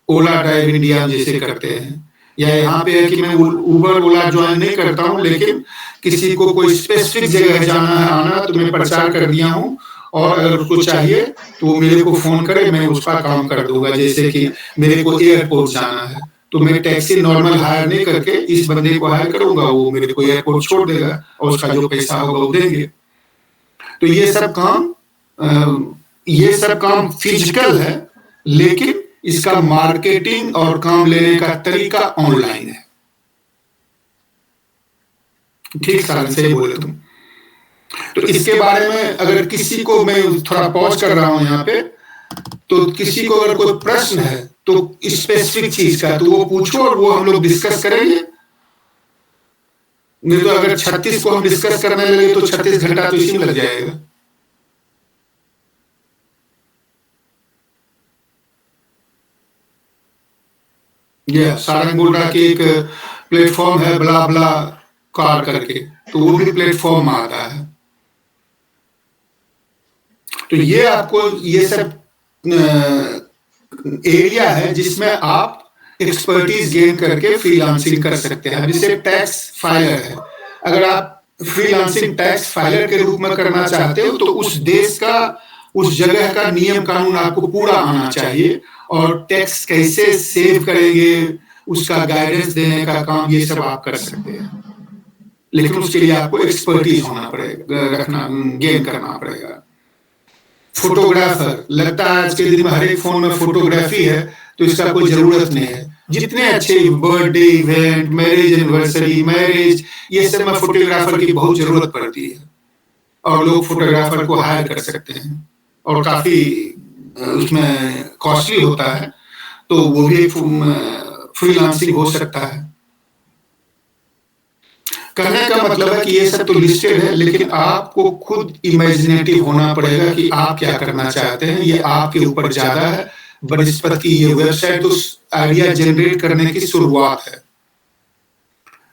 ओला ड्राइव इंडिया जैसे करते हैं, या यहाँ पे है कि मैं उबर ओला ज्वाइन नहीं करता हूँ, लेकिन किसी को कोई स्पेसिफिक जगह जाना है, आना, तो मैं प्रचार कर दिया हूँ, और अगर उसको चाहिए तो वो मेरे को फोन करे, मैं उसका काम कर दूंगा। जैसे कि मेरे को एयरपोर्ट जाना है तो मैं टैक्सी नॉर्मल हायर नहीं करके इस बंदे को हायर करूंगा, वो मेरे को एयरपोर्ट छोड़ देगा और उसका जो पैसा होगा वो देंगे। तो ये सब काम फिजिकल है, लेकिन इसका मार्केटिंग और काम लेने का तरीका ऑनलाइन है। ठीक साल से बोले तुम। तो इसके बारे में अगर किसी को, मैं थोड़ा पॉज कर रहा हूं यहाँ पे, तो किसी को अगर कोई प्रश्न है तो स्पेसिफिक चीज का तो वो पूछो और वो हम लोग डिस्कस करेंगे। नहीं तो अगर 36 को हम डिस्कस करने लगे तो 36 घंटा तो इसी में लग जाएगा। ये सारंग बोल रहा कि एक प्लेटफॉर्म है ब्ला ब्ला कार करके, तो वो भी प्लेटफॉर्म आता है। तो ये आपको ये सब एरिया है जिसमें आप एक्सपर्टीज गेन करके फ्रीलांसिंग कर सकते हैं। जैसे टैक्स फाइलर है, अगर आप फ्रीलांसिंग टैक्स फाइलर के रूप में करना चाहते हो तो उस देश का, उस जगह का नियम कानून आपको पूरा आना चाहिए, और टैक्स कैसे सेव करेंगे उसका गाइडेंस देने का काम ये सब आप कर सकते हैं। लेकिन उसके लिए आपको एक्सपर्टीज होना पड़ेगा, रखना, गेन करना पड़ेगा। फोटोग्राफर, लगता है आज के दिन में हर एक फोन में फोटोग्राफी है, तो इसका कोई जरूरत नहीं है। जितने अच्छे birthday event, marriage anniversary, marriage, ये सब में फोटोग्राफर की बहुत जरूरत पड़ती है, और लोग फोटोग्राफर को हायर कर सकते हैं, और काफी उसमें कॉस्टली होता है, तो वो भी फ्रीलांसिंग हो सकता है। कहने का मतलब है कि ये सब तो लिस्टेड है, लेकिन आपको खुद इमेजिनेटिव होना पड़ेगा कि आप क्या करना चाहते हैं। ये आपके ऊपर ज्यादा है। बृहस्पति की ये वेबसाइट उस आइडिया जनरेट करने की शुरुआत है,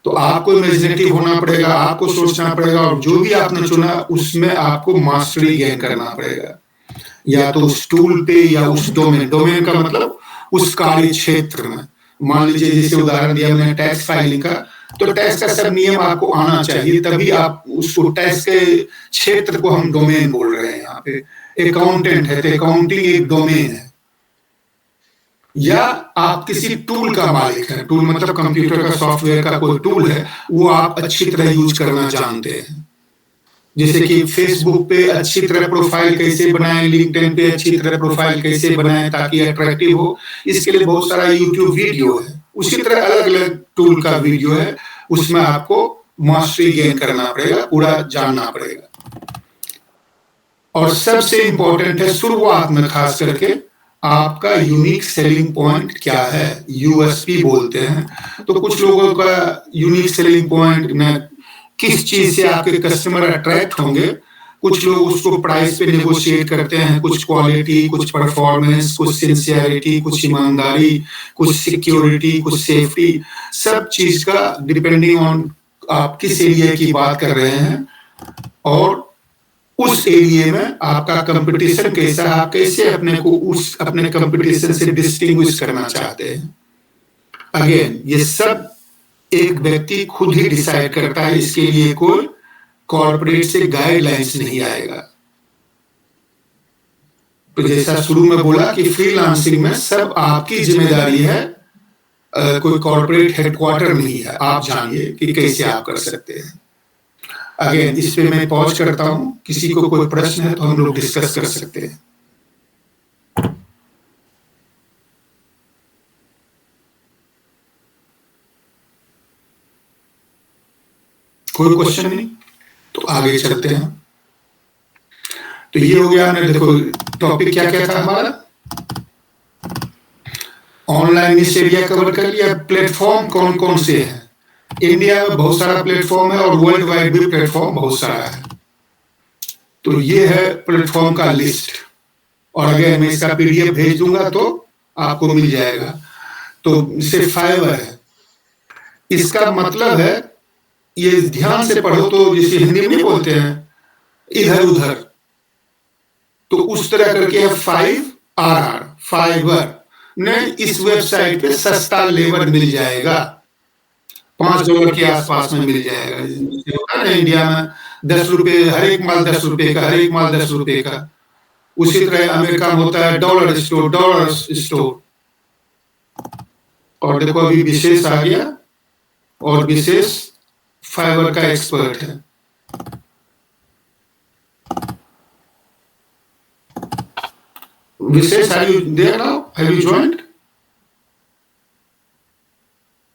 तो आपको इमेजिनेटिव होना पड़ेगा, आपको सोचना पड़ेगा, और जो भी आपने चुना उसमें आपको मास्टरी गेन करना पड़ेगा, या तो उस टूल पे या उस डोमेन का मतलब उस कार्य क्षेत्र में। मान लीजिए जैसे उदाहरण दिया मैंने टैक्स फाइलिंग का, तो टैक्स का सब नियम आपको आना चाहिए, तभी आप उसको, टैक्स के क्षेत्र को हम डोमेन बोल रहे हैं यहाँ पे। अकाउंटेंट है तो अकाउंटिंग एक डोमेन है। या आप किसी टूल का मालिक है, टूल मतलब कंप्यूटर का, सॉफ्टवेयर का कोई टूल है, वो आप अच्छी तरह यूज करना जानते हैं। जैसे कि फेसबुक पे अच्छी तरह प्रोफाइल कैसे बनाएं, लिंक्डइन पे अच्छी तरह प्रोफाइल कैसे बनाएं ताकि अट्रैक्टिव हो, इसके लिए बहुत सारा यूट्यूब वीडियो है। उसी तरह अलग अलग टूल का वीडियो है, उसमें आपको मास्टरी गेन करना पड़ेगा, पूरा जानना पड़ेगा। और सबसे इंपॉर्टेंट है शुरुआत में खास करके आपका यूनिक सेलिंग पॉइंट क्या है, यूएसपी बोलते हैं। तो कुछ लोगों का यूनिक सेलिंग पॉइंट में किस चीज से आपके कस्टमर अट्रैक्ट होंगे, कुछ लोग उसको प्राइस पे नेगोशिएट करते हैं, कुछ क्वालिटी, कुछ परफॉर्मेंस, कुछ सिंसियरिटी, कुछ ईमानदारी, कुछ सिक्योरिटी, कुछ सेफ्टी, सब चीज का डिपेंडिंग ऑन आप किस एरिया की बात कर रहे हैं, और उस एरिया में आपका कंपटीशन कैसा, आप कैसे अपने को उस अपने कंपटीशन से डिस्टिंग्विश करना चाहते हैं। अगेन ये सब एक व्यक्ति खुद ही डिसाइड करता है, इसके लिए कोई कॉर्पोरेट से गाइडलाइंस नहीं आएगा। तो जैसा शुरू में बोला कि फ्रीलांसिंग में सब आपकी जिम्मेदारी है, कोई कॉर्पोरेट हेडक्वार्टर नहीं है। आप जानिए कि कैसे आप कर सकते हैं। अगेन इस पे मैं पॉज करता हूं, किसी को कोई प्रश्न है तो हम लोग डिस्कस कर सकते हैं। कोई क्वेश्चन नहीं तो आगे चलते हैं। तो ये हो गया, हमने देखो टॉपिक क्या क्या था हमारा, ऑनलाइन इस एरिया कवर कर लिया। प्लेटफॉर्म कौन कौन से हैं, इंडिया में बहुत सारा प्लेटफॉर्म है, और वर्ल्ड वाइड भी प्लेटफॉर्म बहुत सारा है। तो ये है प्लेटफॉर्म का लिस्ट, और अगर मैं इसका पीडीएफ भेज दूंगा तो आपको मिल जाएगा। तो इसे फाइवर है, इसका मतलब है, ये ध्यान से पढ़ो तो जैसे हिंदी में नहीं बोलते हैं इधर उधर, तो उस तरह करके है 5RR, फाइवर ने इस वेबसाइट पे सस्ता लेबर मिल जाएगा, $5 के आसपास में मिल जाएगा। होता है इंडिया में 10 रुपए, हर एक माल 10 रुपए का, हर एक माल 10 रुपए का। उसी तरह अमेरिका में होता है डॉलर स्टोर। और देखो अभी विशेष आ गया, और विशेष फाइवर का एक्सपर्ट है। विशेष, are you there now? Have you joined?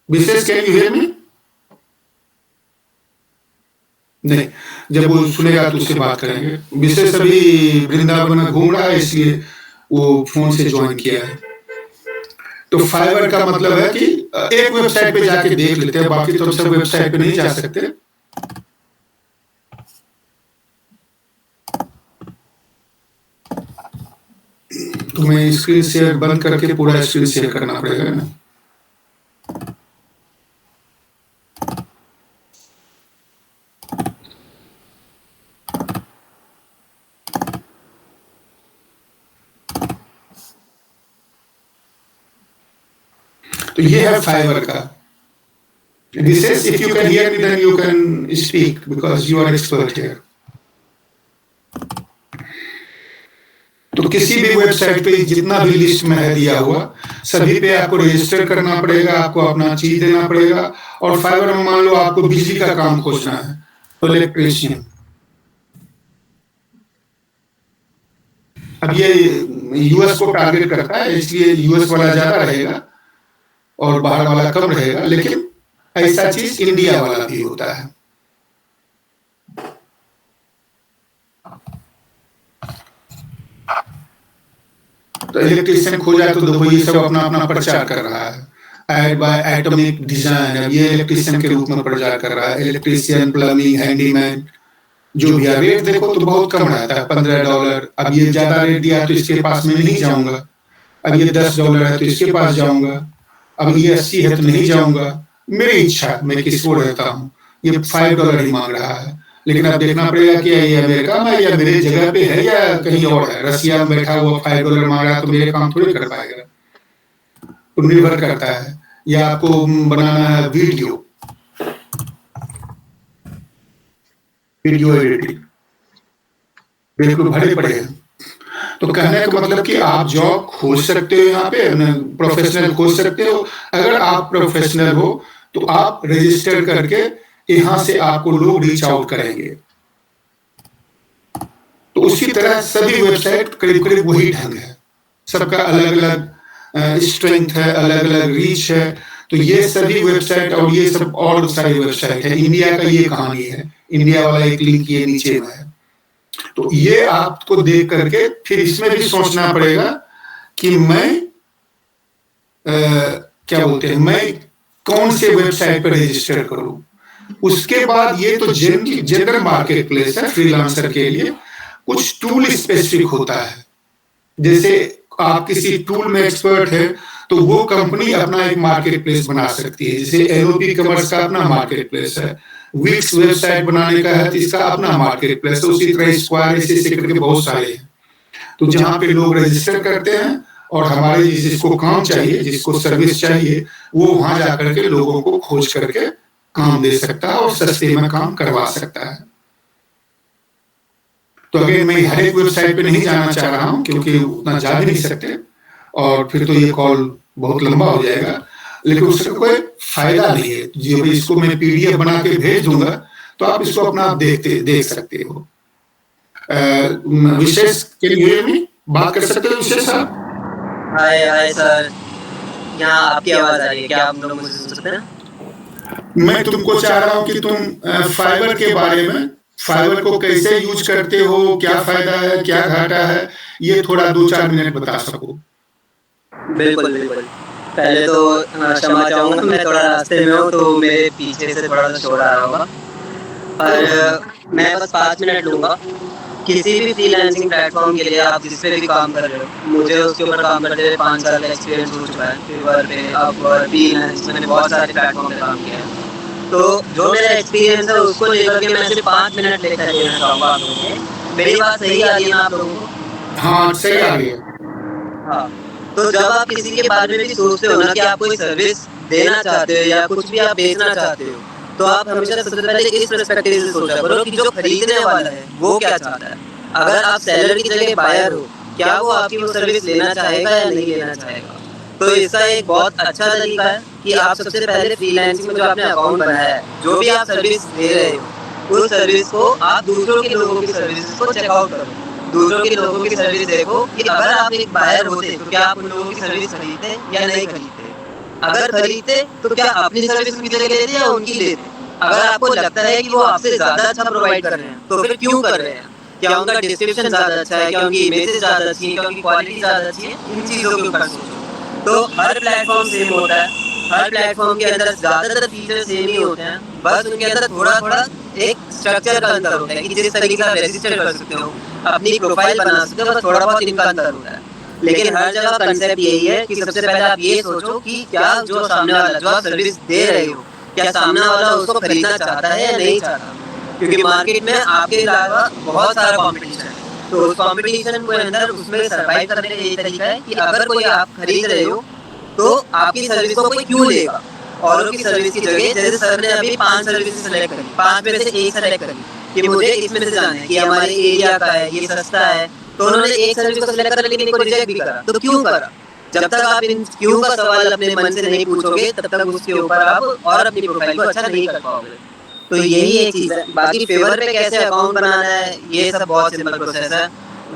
Wishes, can you hear me? नहीं, जब वो सुनेगा तो उससे बात करेंगे। विशेष अभी वृंदावन में घूम रहा है, इसलिए वो फोन से ज्वाइन किया है। तो फाइवर का मतलब है कि एक वेबसाइट पे जाके देख लेते हैं, बाकी तो सब वेबसाइट पे नहीं जा सकते। तो मैं स्क्रीन शेयर बंद करके पूरा स्क्रीन शेयर करना पड़ेगा ना। तो ये है फाइवर का। This is, if you can hear me, then you can speak because you are expert here. तो किसी भी वेबसाइट पे जितना भी लिस्ट में है दिया हुआ, सभी पे आपको रजिस्टर करना पड़ेगा, आपको अपना चीज देना पड़ेगा। और फाइवर में मान लो आपको बिजली का काम खोजना है, तो इलेक्ट्रीशियन। अब ये यूएस को टारगेट करता है, इसलिए यूएस वाला ज्यादा रहेगा और बाहर वाला कम रहेगा, लेकिन ऐसा चीज इंडिया वाला भी होता है। तो इलेक्ट्रीशियन खोजा तो देखो ये सब अपना अपना प्रचार कर रहा है। एड बाय एटॉमिक डिजाइन, अब ये इलेक्ट्रीशियन के रूप में प्रचार कर रहा है। इलेक्ट्रीशियन, प्लम्बिंग, हैंडीमैन, जो भी है। रेट देखो तो बहुत कम रहता है, $15। अब ये ज्यादा रेट दिया तो इसके पास में नहीं जाऊंगा। अब ये $10 है तो इसके पास जाऊंगा। अब ये 80 है तो नहीं जाऊंगा। मेरी इच्छा, मैं किसको रहता हूँ। ये $5 ही मांग रहा है, लेकिन अब देखना पड़ेगा कि ये अमेरिका में या मेरे जगह पे है या कहीं और है। रसिया में बैठा हुआ $5 मांग रहा है तो मेरे काम थोड़ी कर पाएगा। तो निर्भर करता है। या आपको बनाना है वीडियो एडिटिंग, बिल्कुल भरे पड़े हैं। तो कहने का मतलब कि आप जॉब खोज सकते हो, यहाँ पे प्रोफेशनल खोज सकते हो। अगर आप प्रोफेशनल हो तो आप रजिस्टर करके यहाँ से आपको लोग रीच आउट करेंगे। तो उसी तरह सभी वेबसाइट करीब करीब वही ढंग है। सबका अलग अलग स्ट्रेंथ है, अलग अलग रीच है। तो ये सभी वेबसाइट और ये सब और सारी वेबसाइट है। इंडिया का ये कहानी है, इंडिया वाला एक लिंक ये नीचे में है। तो ये आपको देख करके फिर इसमें भी सोचना पड़ेगा कि मैं क्या बोलते हैं, मैं कौन से वेबसाइट पर रजिस्टर करूं। उसके बाद ये तो जनरल मार्केट प्लेस है फ्रीलांसर के लिए। कुछ टूल स्पेसिफिक होता है, जैसे आप किसी टूल में एक्सपर्ट है तो वो कंपनी अपना एक मार्केट प्लेस बना सकती है। जैसे एनओपी कॉमर्स का अपना मार्केट प्लेस है, विक्स वेबसाइट बनाने का है तो इसका अपना मार्केट प्लेस है। उसी तरह स्क्वायर ऐसे करके बहुत सारे हैं। तो जहां पे लोग रजिस्टर करते हैं और हमारे जिसको काम चाहिए, जिसको सर्विस चाहिए, वो वहां जाकर के लोगों को खोज करके काम दे सकता है और सस्ते में काम करवा सकता है। तो अगर मैं हर एक वेबसाइट पे नहीं जाना चाह रहा हूं क्योंकि उतना जा भी नहीं सकते और फिर तो ये कॉल बहुत लंबा हो जाएगा, लेकिन उसका कोई फायदा नहीं है। जो भी इसको मैं पीडीएफ बना के भेज दूंगा तो आप इसको अपना देख सकते हो। विशेष के लिए भी बात कर सकते हो। विशेष साहब, हाय सर, यहाँ आपकी आवाज आ रही है, क्या आप लोग मुझे सुन सकते हैं? मैं तुमको चाह रहा हूँ कि तुम फाइबर के बारे में, फाइबर को कैसे यूज करते हो, क्या फायदा है, क्या घाटा है, ये थोड़ा 2-4 मिनट बता सको। बिल्कुल। पहले तो क्षमा चाहूँगा, मैं थोड़ा रास्ते में हूँ तो मेरे पीछे से थोड़ा सा शोर आ रहा होगा। और मैं बस 5 मिनट लूँगा। किसी भी फ्रीलांसिंग प्लेटफॉर्म के लिए आप जिस पे भी काम कर रहे हो, मुझे उसके ऊपर काम करते हुए 5 साल का एक्सपीरियंस हो चुका है। फिवर पे, अपवर्क, फ्रीलांस, मैंने बहुत सारे प्लेटफॉर्म पे काम किया है। तो जो मेरा एक्सपीरियंस है उसको लेकर के मैं सिर्फ 5 मिनट लेकर देना चाहूँगा आप लोगों को। मेरी बात सही आ रही है ना आप लोगों को? हाँ, सही आ रही है। हाँ, तो जब आप किसी के बारे में भी सोचते हो ना कि आप कोई सर्विस देना चाहते हो या कुछ भी आप बेचना चाहते हो, तो आप हमेशा सबसे पहले इस पर्सपेक्टिव से सोचा करो कि जो खरीदने वाला है वो क्या चाहता है। अगर आप सेलर की जगह बायर हो, क्या वो आपकी वो सर्विस लेना चाहेगा या नहीं लेना चाहेगा। तो इसका एक बहुत अच्छा तरीका है कि आप सबसे पहले फ्रीलांसिंग में जो आपने अकाउंट बनाया है, जो भी आप सर्विस दे रहे हो, उस सर्विस को आप दूसरों के लोगों की सर्विस को चेकआउट करो। दूसरों के लोगों की सर्विस देखो कि अगर आप एक बायर होते तो क्या आप उन लोगों की सर्विस खरीदते या नहीं खरीदते। अगर खरीदते तो क्या अपनी सर्विस उनकी जगह लेते या उनकी लेते। अगर आपको लगता है कि वो आपसे ज़्यादा अच्छा प्रोवाइड कर रहे हैं तो फिर क्यों कर रहे हैं। क्या उनका डिस्क्रिप्शन ज़्यादा अच्छा है, क्या उनकी इमेजेस ज़्यादा अच्छी है, क्या उनकी क्वालिटी ज़्यादा अच्छी है, इन चीज़ों के ऊपर सोचो। तो हर प्लेटफॉर्म सेम होता है, हर प्लेटफॉर्म के अंदर ज़्यादातर फीचर सेम ही होते हैं, बस उनके अंदर थोड़ा एक स्ट्रक्चर का अंतर होता है कि जिस तरीके से आप रजिस्टर कर सकते हो, अपनी प्रोफाइल बना सकते हो, बस थोड़ा बहुत इनका अंतर होता है। लेकिन हर जगह कंसेप्ट यही है कि सबसे पहले आप ये सोचो कि क्या जो सामने वाला, जो आप सर्विस दे रहे हो, क्या सामने वाला उसको खरीदना चाहता है या नहीं चाहता। क्योंकि मार्केट में आपके अलावा बहुत सारा कॉम्पिटिशन है, तो उस कॉम्पिटिशन के अंदर उसमें सर्वाइव करने का यही तरीका है कि अगर कोई आप खरीद रहे हो तो आपकी सर्विस को कोई क्यों लेगा? औरों की सर्विस की जगह जैसे सर ने अभी 5 सर्विस सेलेक्ट करी, 5 में से एक सेलेक्ट करी कि मुझे इसमें से जाना है कि हमारे एरिया का है, ये सस्ता है, तो उन्होंने एक सर्विस को सेलेक्ट करा लेकिन एक को रिजेक्ट भी करा। तो क्यों करा? जब तक आप इन क्यों का सवाल अपने मन से नहीं पूछोगे तब तक उसके ऊपर आप और अपनी प्रोफाइल को अच्छा नहीं कर पाओगे। तो यही एक चीज़ है। बाकी फेवर पे कैसे अकाउंट बनाना है ये सब बहुत सिंपल प्रोसेस है,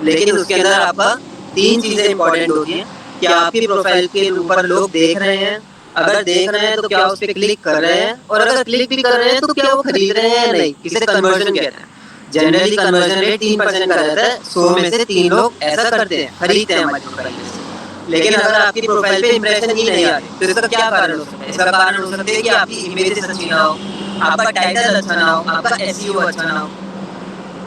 लेकिन उसके अंदर आपका 3 चीज़ें इंपॉर्टेंट होती हैं कि आपकी प्रोफाइल के ऊपर लोग देख रहे हैं, अगर देख रहे हैं तो क्या उस पर क्लिक कर रहे हैं, और अगर क्लिक भी कर रहे हैं तो क्या वो खरीद रहे हैं या नहीं, किसे कन्वर्जन कहते हैं। जनरली कन्वर्जन रेट 3% का रहता है, 100 में से 3 लोग ऐसा करते हैं, खरीदते हैं हमारी प्रोफाइल से। लेकिन अगर आपकी प्रोफाइल पे इंप्रेशन ही नहीं आ रही तो इसका क्या कारण हो सकता है? इसका कारण हो सकता है कि आपकी इमेजेस अच्छी ना हो, आपका टाइटल अच्छा ना हो, आपका एसईओ अच्छा ना हो।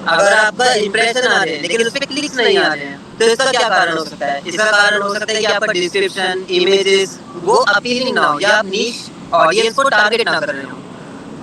अगर आपका इंप्रेशन आ रहे हैं लेकिन उस पर क्लिक्स नहीं आ रहे हैं तो इसका क्या कारण हो सकता है? इसका कारण हो सकता है कि आपका डिस्क्रिप्शन, इमेजेस वो अपीलिंग ना हो, या आप नीश ऑडियंस को टारगेट ना कर रहे हो।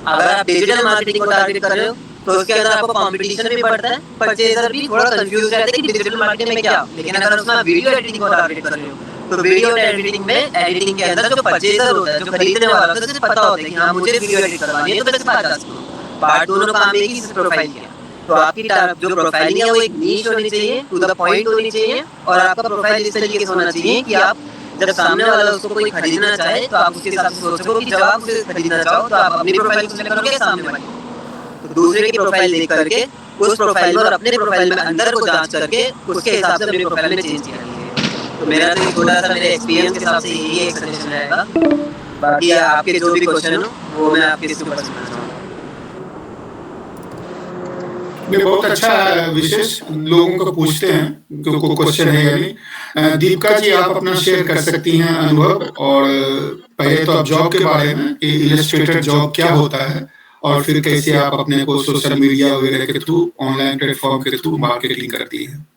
अगर आप डिजिटल मार्केटिंग को टारगेट कर रहे हो तो उसके अंदर आपको कंपटीशन भी बढ़ता है, परचेजर भी थोड़ा कंफ्यूज रहता है कि डिजिटल मार्केटिंग में क्या। लेकिन अगर उसमें आप वीडियो एडिटिंग को टारगेट कर रहे हो तो वीडियो एडिटिंग में एडिटिंग के अंदर जो परचेजर होता है, जो खरीदने वाला होता है, उसे पता होता है कि हाँ मुझे वीडियो एडिट करवानी है तो मैं 50 करूँ। पार्ट दोनों काम एक ही प्रोफाइल के। तो आपकी जो प्रोफाइलिंग है वो एक नीश होनी चाहिए, टू द पॉइंट होनी चाहिए, और आपका प्रोफाइल इस तरीके से होना चाहिए कि आप जब सामने वाला उसको कोई खरीदना चाहे तो आप उसके हिसाब से सोच सको कि जब आप उसे खरीदना चाहो तो आप अपनी प्रोफाइल को सिलेक्ट करोगे सामने वाले को। तो दूसरे की प्रोफाइल देख करके उस प्रोफाइल में और अपने प्रोफाइल में अंदर को जांच करके उसके हिसाब से अपनी प्रोफाइल में चेंज किया कीजिए। तो मेरा तो थोड़ा सा मेरे एक्सपीरियंस के हिसाब से यही एक सजेशन रहेगा। बाकी आपके जो भी क्वेश्चन हो वो मैं आपके इसके ऊपर सुनना चाहूँगा। ये बहुत अच्छा विशेष लोगों को पूछते हैं कोई क्वेश्चन है या नहीं। दीपिका जी आप अपना शेयर कर सकती हैं अनुभव, और पहले तो आप जॉब के बारे में, इलस्ट्रेटर जॉब क्या होता है और फिर कैसे आप अपने को सोशल मीडिया वगैरह के थ्रू, ऑनलाइन प्लेटफॉर्म के थ्रू मार्केटिंग करती हैं।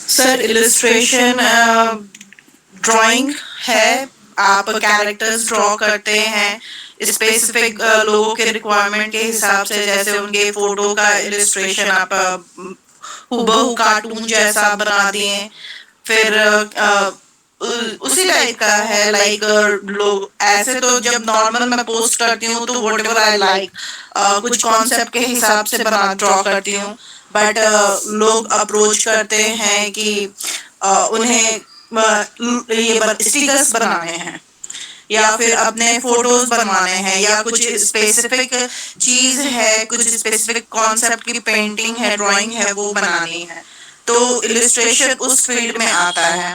सर इलस्ट्रेशन ड्राइंग है, आप कैरेक्टर्स ड्रॉ करते हैं स्पेसिफिक लोगों के रिक्वायरमेंट के हिसाब से, जैसे उनके फोटो का इलस्ट्रेशन आप हुबहू कार्टून जैसा बना दिए। फिर उसी टाइप का है, लाइक लोग ऐसे तो जब नॉर्मल मैं पोस्ट करती हूँ तो व्हाटएवर आई लाइक कुछ कॉन्सेप्ट के हिसाब से बना ड्रॉ करती हूँ, बट लोग अप्रोच करते हैं कि उन्हें ये स्टिकर्स बनाने हैं या फिर अपने फोटोज बनवाने हैं या कुछ स्पेसिफिक चीज है, कुछ स्पेसिफिक कॉन्सेप्ट की पेंटिंग है, ड्राइंग है, वो बनानी है, तो इलस्ट्रेशन उस फील्ड में आता है।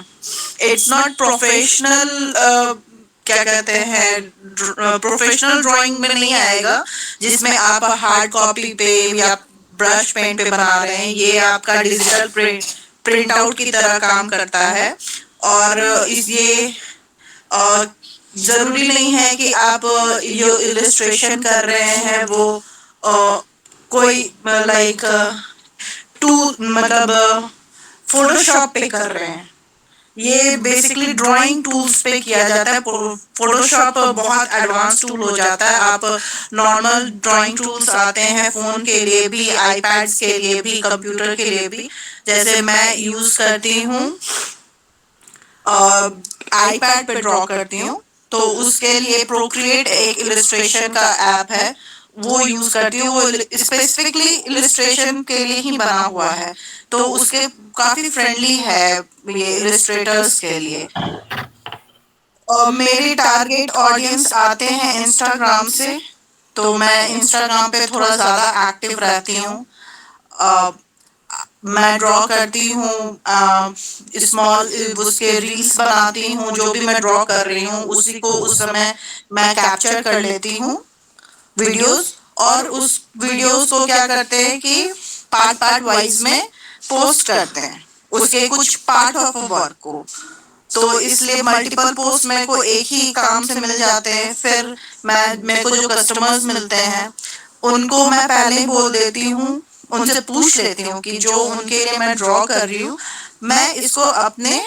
इट्स नॉट प्रोफेशनल, क्या कहते हैं, प्रोफेशनल ड्राइंग में नहीं आएगा जिसमें आप हार्ड कॉपी पे या ब्रश पेन पे बना रहे हैं। ये आपका डिजिटल प्रिंट आउट की तरह काम करता है, और ये जरूरी नहीं है कि आप जो इलस्ट्रेशन कर रहे हैं वो कोई लाइक मतलब फोटोशॉप पे कर रहे हैं। ये बेसिकली ड्राइंग टूल्स पे किया जाता है। फोटोशॉप बहुत एडवांस टूल हो जाता है। आप नॉर्मल ड्राइंग टूल्स आते हैं फोन के लिए भी, आईपैड्स के लिए भी, कंप्यूटर के लिए भी। जैसे मैं यूज करती हूँ आईपैड पे ड्रॉ करती हूँ, तो उसके लिए प्रोक्रिएट एक इलस्ट्रेशन का ऐप है, वो यूज करती हूँ। वो स्पेसिफिकली इलस्ट्रेशन के लिए ही बना हुआ है, तो उसके काफी फ्रेंडली है ये इलस्ट्रेटर्स के लिए। मेरी टारगेट ऑडियंस आते हैं इंस्टाग्राम से, तो मैं इंस्टाग्राम पे थोड़ा ज्यादा एक्टिव रहती हूँ। मैं ड्रॉ करती हूँ, स्मॉल उसके रील्स बनाती हूँ, जो भी मैं ड्रॉ कर रही हूँ उसी को उस समय मैं कैप्चर कर लेती हूँ वीडियोस, और उस वीडियोस को क्या करते हैं कि पार्ट वाइज में पोस्ट करते हैं उसके कुछ पार्ट ऑफ वर्क को, तो इसलिए मल्टीपल पोस्ट मेरे को एक ही काम से मिल जाते हैं। फिर मेरे को जो कस्टमर्स मिलते हैं उनको मैं पहले ही बोल देती हूँ, उनसे पूछ लेती हूँ कि जो उनके लिए मैं ड्रॉ कर रही हूँ मैं इसको अपने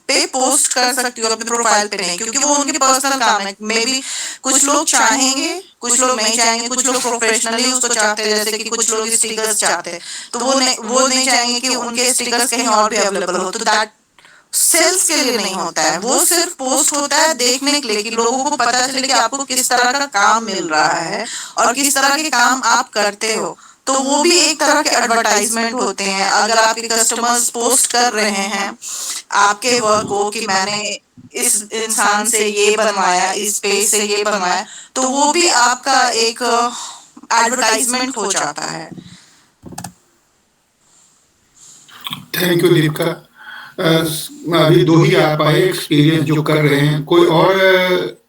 पे पोस्ट कर सकती हूँ, अपने प्रोफाइल पे नहीं, क्योंकि वो उनके पर्सनल काम है। मे बी कुछ लोग चाहेंगे, कुछ लोग नहीं चाहेंगे, कुछ लोग प्रोफेशनली उसको चाहते हैं, जैसे कि कुछ लोग स्टिकर्स चाहते हैं, तो वो नहीं चाहेंगे कि उनके स्टिकर्स कहीं और भी अवेलेबल हो, तो दैट सेल्स के लिए नहीं होता है, वो सिर्फ पोस्ट होता है देखने के लिए कि लोगों को पता चले कि आपको किस तरह का काम मिल रहा है और किस तरह के काम आप करते हो। तो वो भी एक तरह के एडवर्टाइजमेंट होते हैं। अगर आपके कस्टमर्स पोस्ट कर रहे हैं आपके वर्क को कि मैंने इस इंसान से ये बनवाया, इस पेज से ये बनवाया, तो वो भी आपका एक एडवर्टाइजमेंट हो जाता है। Thank you Deepika. अभी 2 ही आप आए एक्सपीरियंस जो कर रहे हैं, कोई और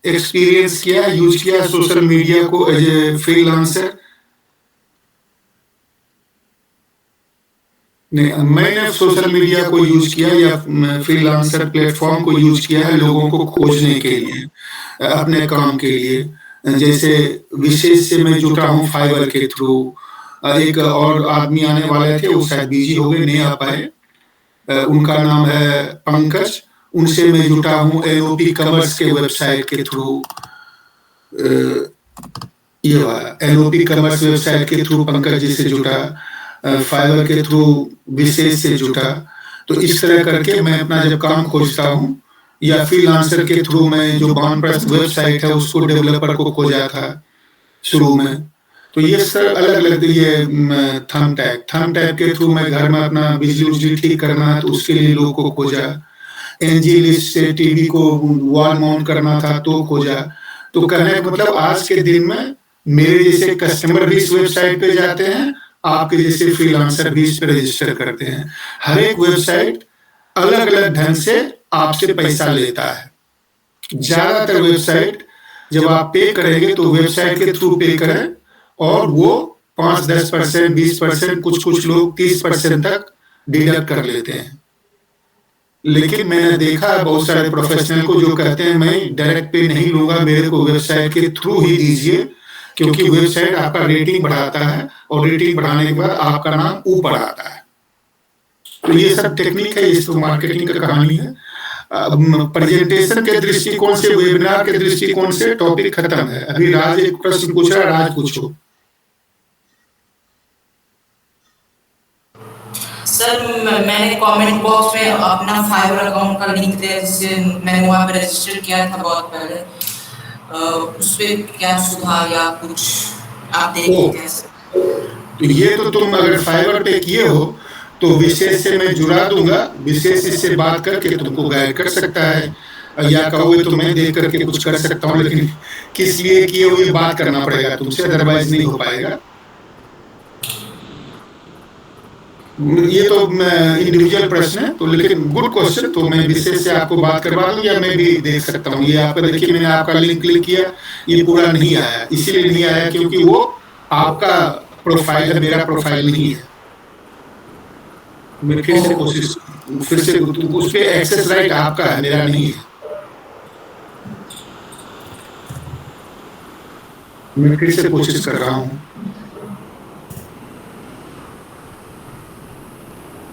एक्सपीरियंस किया, यूज किया सोशल मीडिया को एज ए फ्रीलांसर? नहीं, मैंने सोशल मीडिया को यूज किया या फ्रीलांसर प्लेटफॉर्म को यूज किया है लोगों को खोजने के लिए, अपने काम के लिए। जैसे विशेष से मैं जुटा हूँ फाइवर के थ्रू, एक और आदमी आने वाले थे, वो शायद बिजी हो गए, नहीं आ पाए, उनका नाम है पंकज, उनसे मैं जुटा हूँ एनओपी कमर्स के वेबसाइट के थ्रू। ये एनओपी कमर्स वेबसाइट के थ्रू पंकज जी से जुटा, फाइवर के थ्रू विशेष से जुटा। तो इस तरह करके मैं अपना जब काम खोजता हूँ, या फ्रीलांसर के थ्रू मैं जो बानप्रस्थ वेबसाइट है उसको डेवलपर को खोजा था शुरू में। तो ये सर अलग अलग, ये थंब टैग के थ्रू मैं घर में अपना बिजली उजली ठीक करना है तो उसके लिए लोगों को खोजा। एनजी लिस्ट से टीवी को वॉल माउंट करना था तो खोजा। तो कहने का मतलब आज के दिन में मेरे जैसे कस्टमर भी इस वेबसाइट पे जाते हैं, आपके जैसे फ्रीलांसर भी इस पे रजिस्टर करते हैं। हर एक वेबसाइट अलग अलग ढंग से आपसे पैसा लेता है। ज्यादातर वेबसाइट जब आप पे करेंगे तो वेबसाइट के थ्रू पे करें, और वो 5-10%, 20%, कुछ लोग 30% तक डिडक्ट कर लेते हैं। लेकिन मैंने देखा बहुत सारे प्रोफेशनल को जो कहते हैं मैं डायरेक्ट पे नहीं लूंगा, मेरे को वेबसाइट के थ्रू ही दीजिए, क्योंकि वेबसाइट आपका रेटिंग बढ़ाता है और रेटिंग बढ़ाने के बाद आपका नाम ऊपर आता है। तो ये सब टेक्निक है, इस तो मार्केटिंग का कहानी है। प्रेजेंटेशन के दृष्टिकोण से, वेबिनार के दृष्टिकोण से टॉपिक खत्म है। अभी राज एक प्रश्न पूछ रहा है, राज पूछो। सर मैंने कमेंट बॉक्स में अपना फाइवर अकाउंट का लिंक दिया, जिससे मैंने वहाँ पे रजिस्टर किया था बहुत पहले। उस पे क्या सुधार या कुछ आप देखिए कैसे? तो ये तो तुम अगर फाइवर पे किए हो तो विशेष से मैं जुड़ा दूंगा, विशेष इससे बात करके तुमको गाइड कर सकता है। या कहोगे तो मैं देख करके कुछ कर सकता हूँ, लेकिन किस लिए किए हुए बात करना पड़ेगा तुमसे, अदरवाइज नहीं हो पाएगा। ये तो इंडिविजुअल प्रश्न है, तो लेकिन गुड क्वेश्चन, तो मैं विशेष से आपको बात करवा दूं या मैं भी देख सकता हूँ। ये आपका देखिए, मैंने आपका लिंक क्लिक किया, ये पूरा नहीं आया, इसीलिए नहीं आया क्योंकि वो आपका प्रोफाइल है, मेरा प्रोफाइल नहीं है। मैं फिर से उस पे एक्सेस राइट आपका है, मेरा नहीं है। मैं फिर से कोशिश कर रहा हूँ।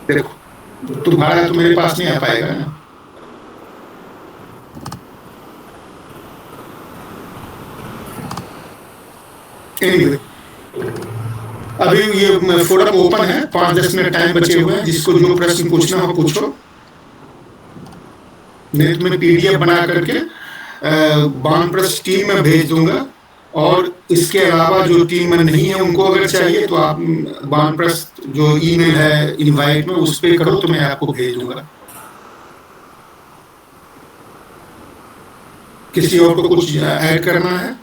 देखो तुम्हारा तो मेरे पास नहीं आ पाएगा ना। Anyway, अभी ये फोरम ओपन है, 5-10 मिनट टाइम बचे हुए हैं, जिसको जो प्रश्न पूछना हो पूछो। मैं तुम्हें पीडीएफ बना करके बानप्रस्थ टीम में भेज दूंगा, और इसके अलावा जो टीम में नहीं है उनको अगर चाहिए तो आप बानप्रस्थ जो ईमेल है इनवाइट में उस पे करो तो मैं आपको भेज दूंगा। किसी और को कुछ ऐड करना है?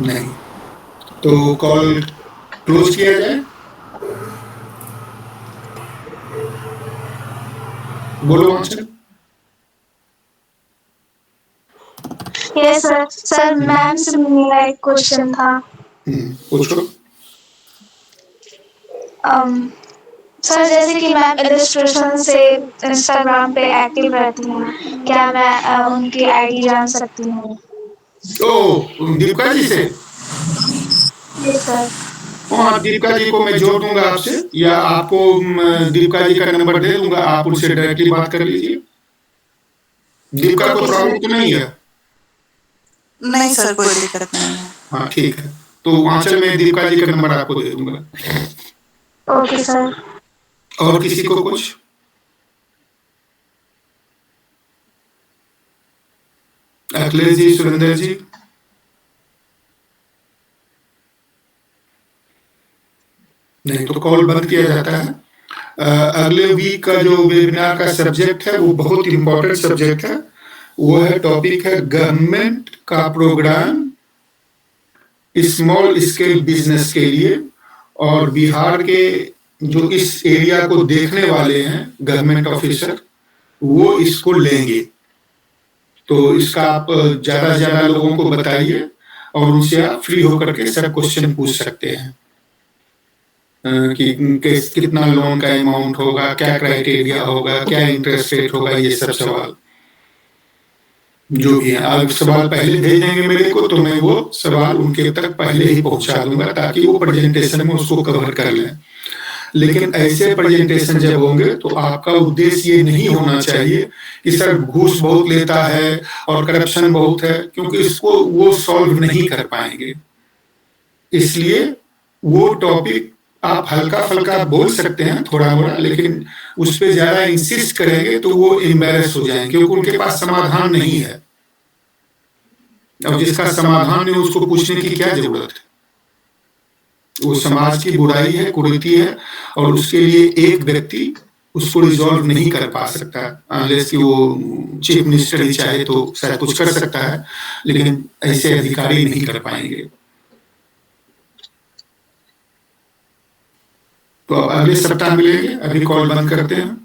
नहीं, तो कॉल क्लोज किया जाए। बोलो answer. Yes sir. Sir ma'am से मेरा एक क्वेश्चन था। पूछो। सर जैसे कि मैम इलस्ट्रेशन से इंस्टाग्राम पे एक्टिव रहती हैं, क्या मैं उनकी आईडी जान सकती हूँ? ओ दीपिका जी से? Yes sir. हाँ, दीपिका जी को मैं जोड़ दूंगा आपसे, या आपको दीपिका जी का नंबर दे दूंगा, आप उनसे डायरेक्टली बात कर लीजिए। दीपिका को प्रॉब्लम तो नहीं है? नहीं सर, कोई दिक्कत नहीं है। हाँ ठीक है, तो आंचल में दीपिका जी का नंबर आपको दे दूंगा। Okay sir. और किसी को कुछ? अखिलेश जी, सुरेंद्र जी? नहीं तो कॉल बंद किया जाता है। अगले वीक का जो वेबिनार का सब्जेक्ट है वो बहुत इंपॉर्टेंट सब्जेक्ट है। वो है, टॉपिक है गवर्नमेंट का प्रोग्राम स्मॉल स्केल बिजनेस के लिए, और बिहार के जो इस एरिया को देखने वाले हैं गवर्नमेंट ऑफिसर, वो इसको लेंगे। तो इसका आप ज्यादा से ज्यादा लोगों को बताइए और उनसे आप फ्री होकर के सब क्वेश्चन पूछ सकते हैं कि कितना लोन का अमाउंट होगा, क्या क्राइटेरिया होगा, क्या इंटरेस्ट रेट होगा, ये सब सवाल जो भी है। आप सवाल पहले भेज देंगे मेरे को तो मैं वो सवाल उनके तक पहले ही पहुंचा दूंगा ताकि वो प्रेजेंटेशन में उसको कवर कर लें। लेकिन ऐसे प्रेजेंटेशन जब होंगे तो आपका उद्देश्य ये नहीं होना चाहिए कि सर घूस बहुत लेता है और करप्शन बहुत है, क्योंकि इसको वो सॉल्व नहीं कर पाएंगे। इसलिए वो टॉपिक आप हल्का फुल्का बोल सकते हैं थोड़ा मोड़ा, लेकिन उस पर ज्यादा इंसिस्ट करेंगे तो वो एम्बेरस हो जाएंगे, क्योंकि उनके पास समाधान नहीं है। और जिसका समाधान है उसको पूछने की क्या जरूरत है? वो समाज की बुराई है, कुरीति है, और उसके लिए एक व्यक्ति उसको रिजॉल्व नहीं कर पा सकता, अनलेस कि वो चीफ मिनिस्टर ही चाहे तो शायद कुछ कर सकता है, लेकिन ऐसे अधिकारी नहीं कर पाएंगे। तो अगले सप्ताह मिलेंगे, अभी कॉल बंद करते हैं।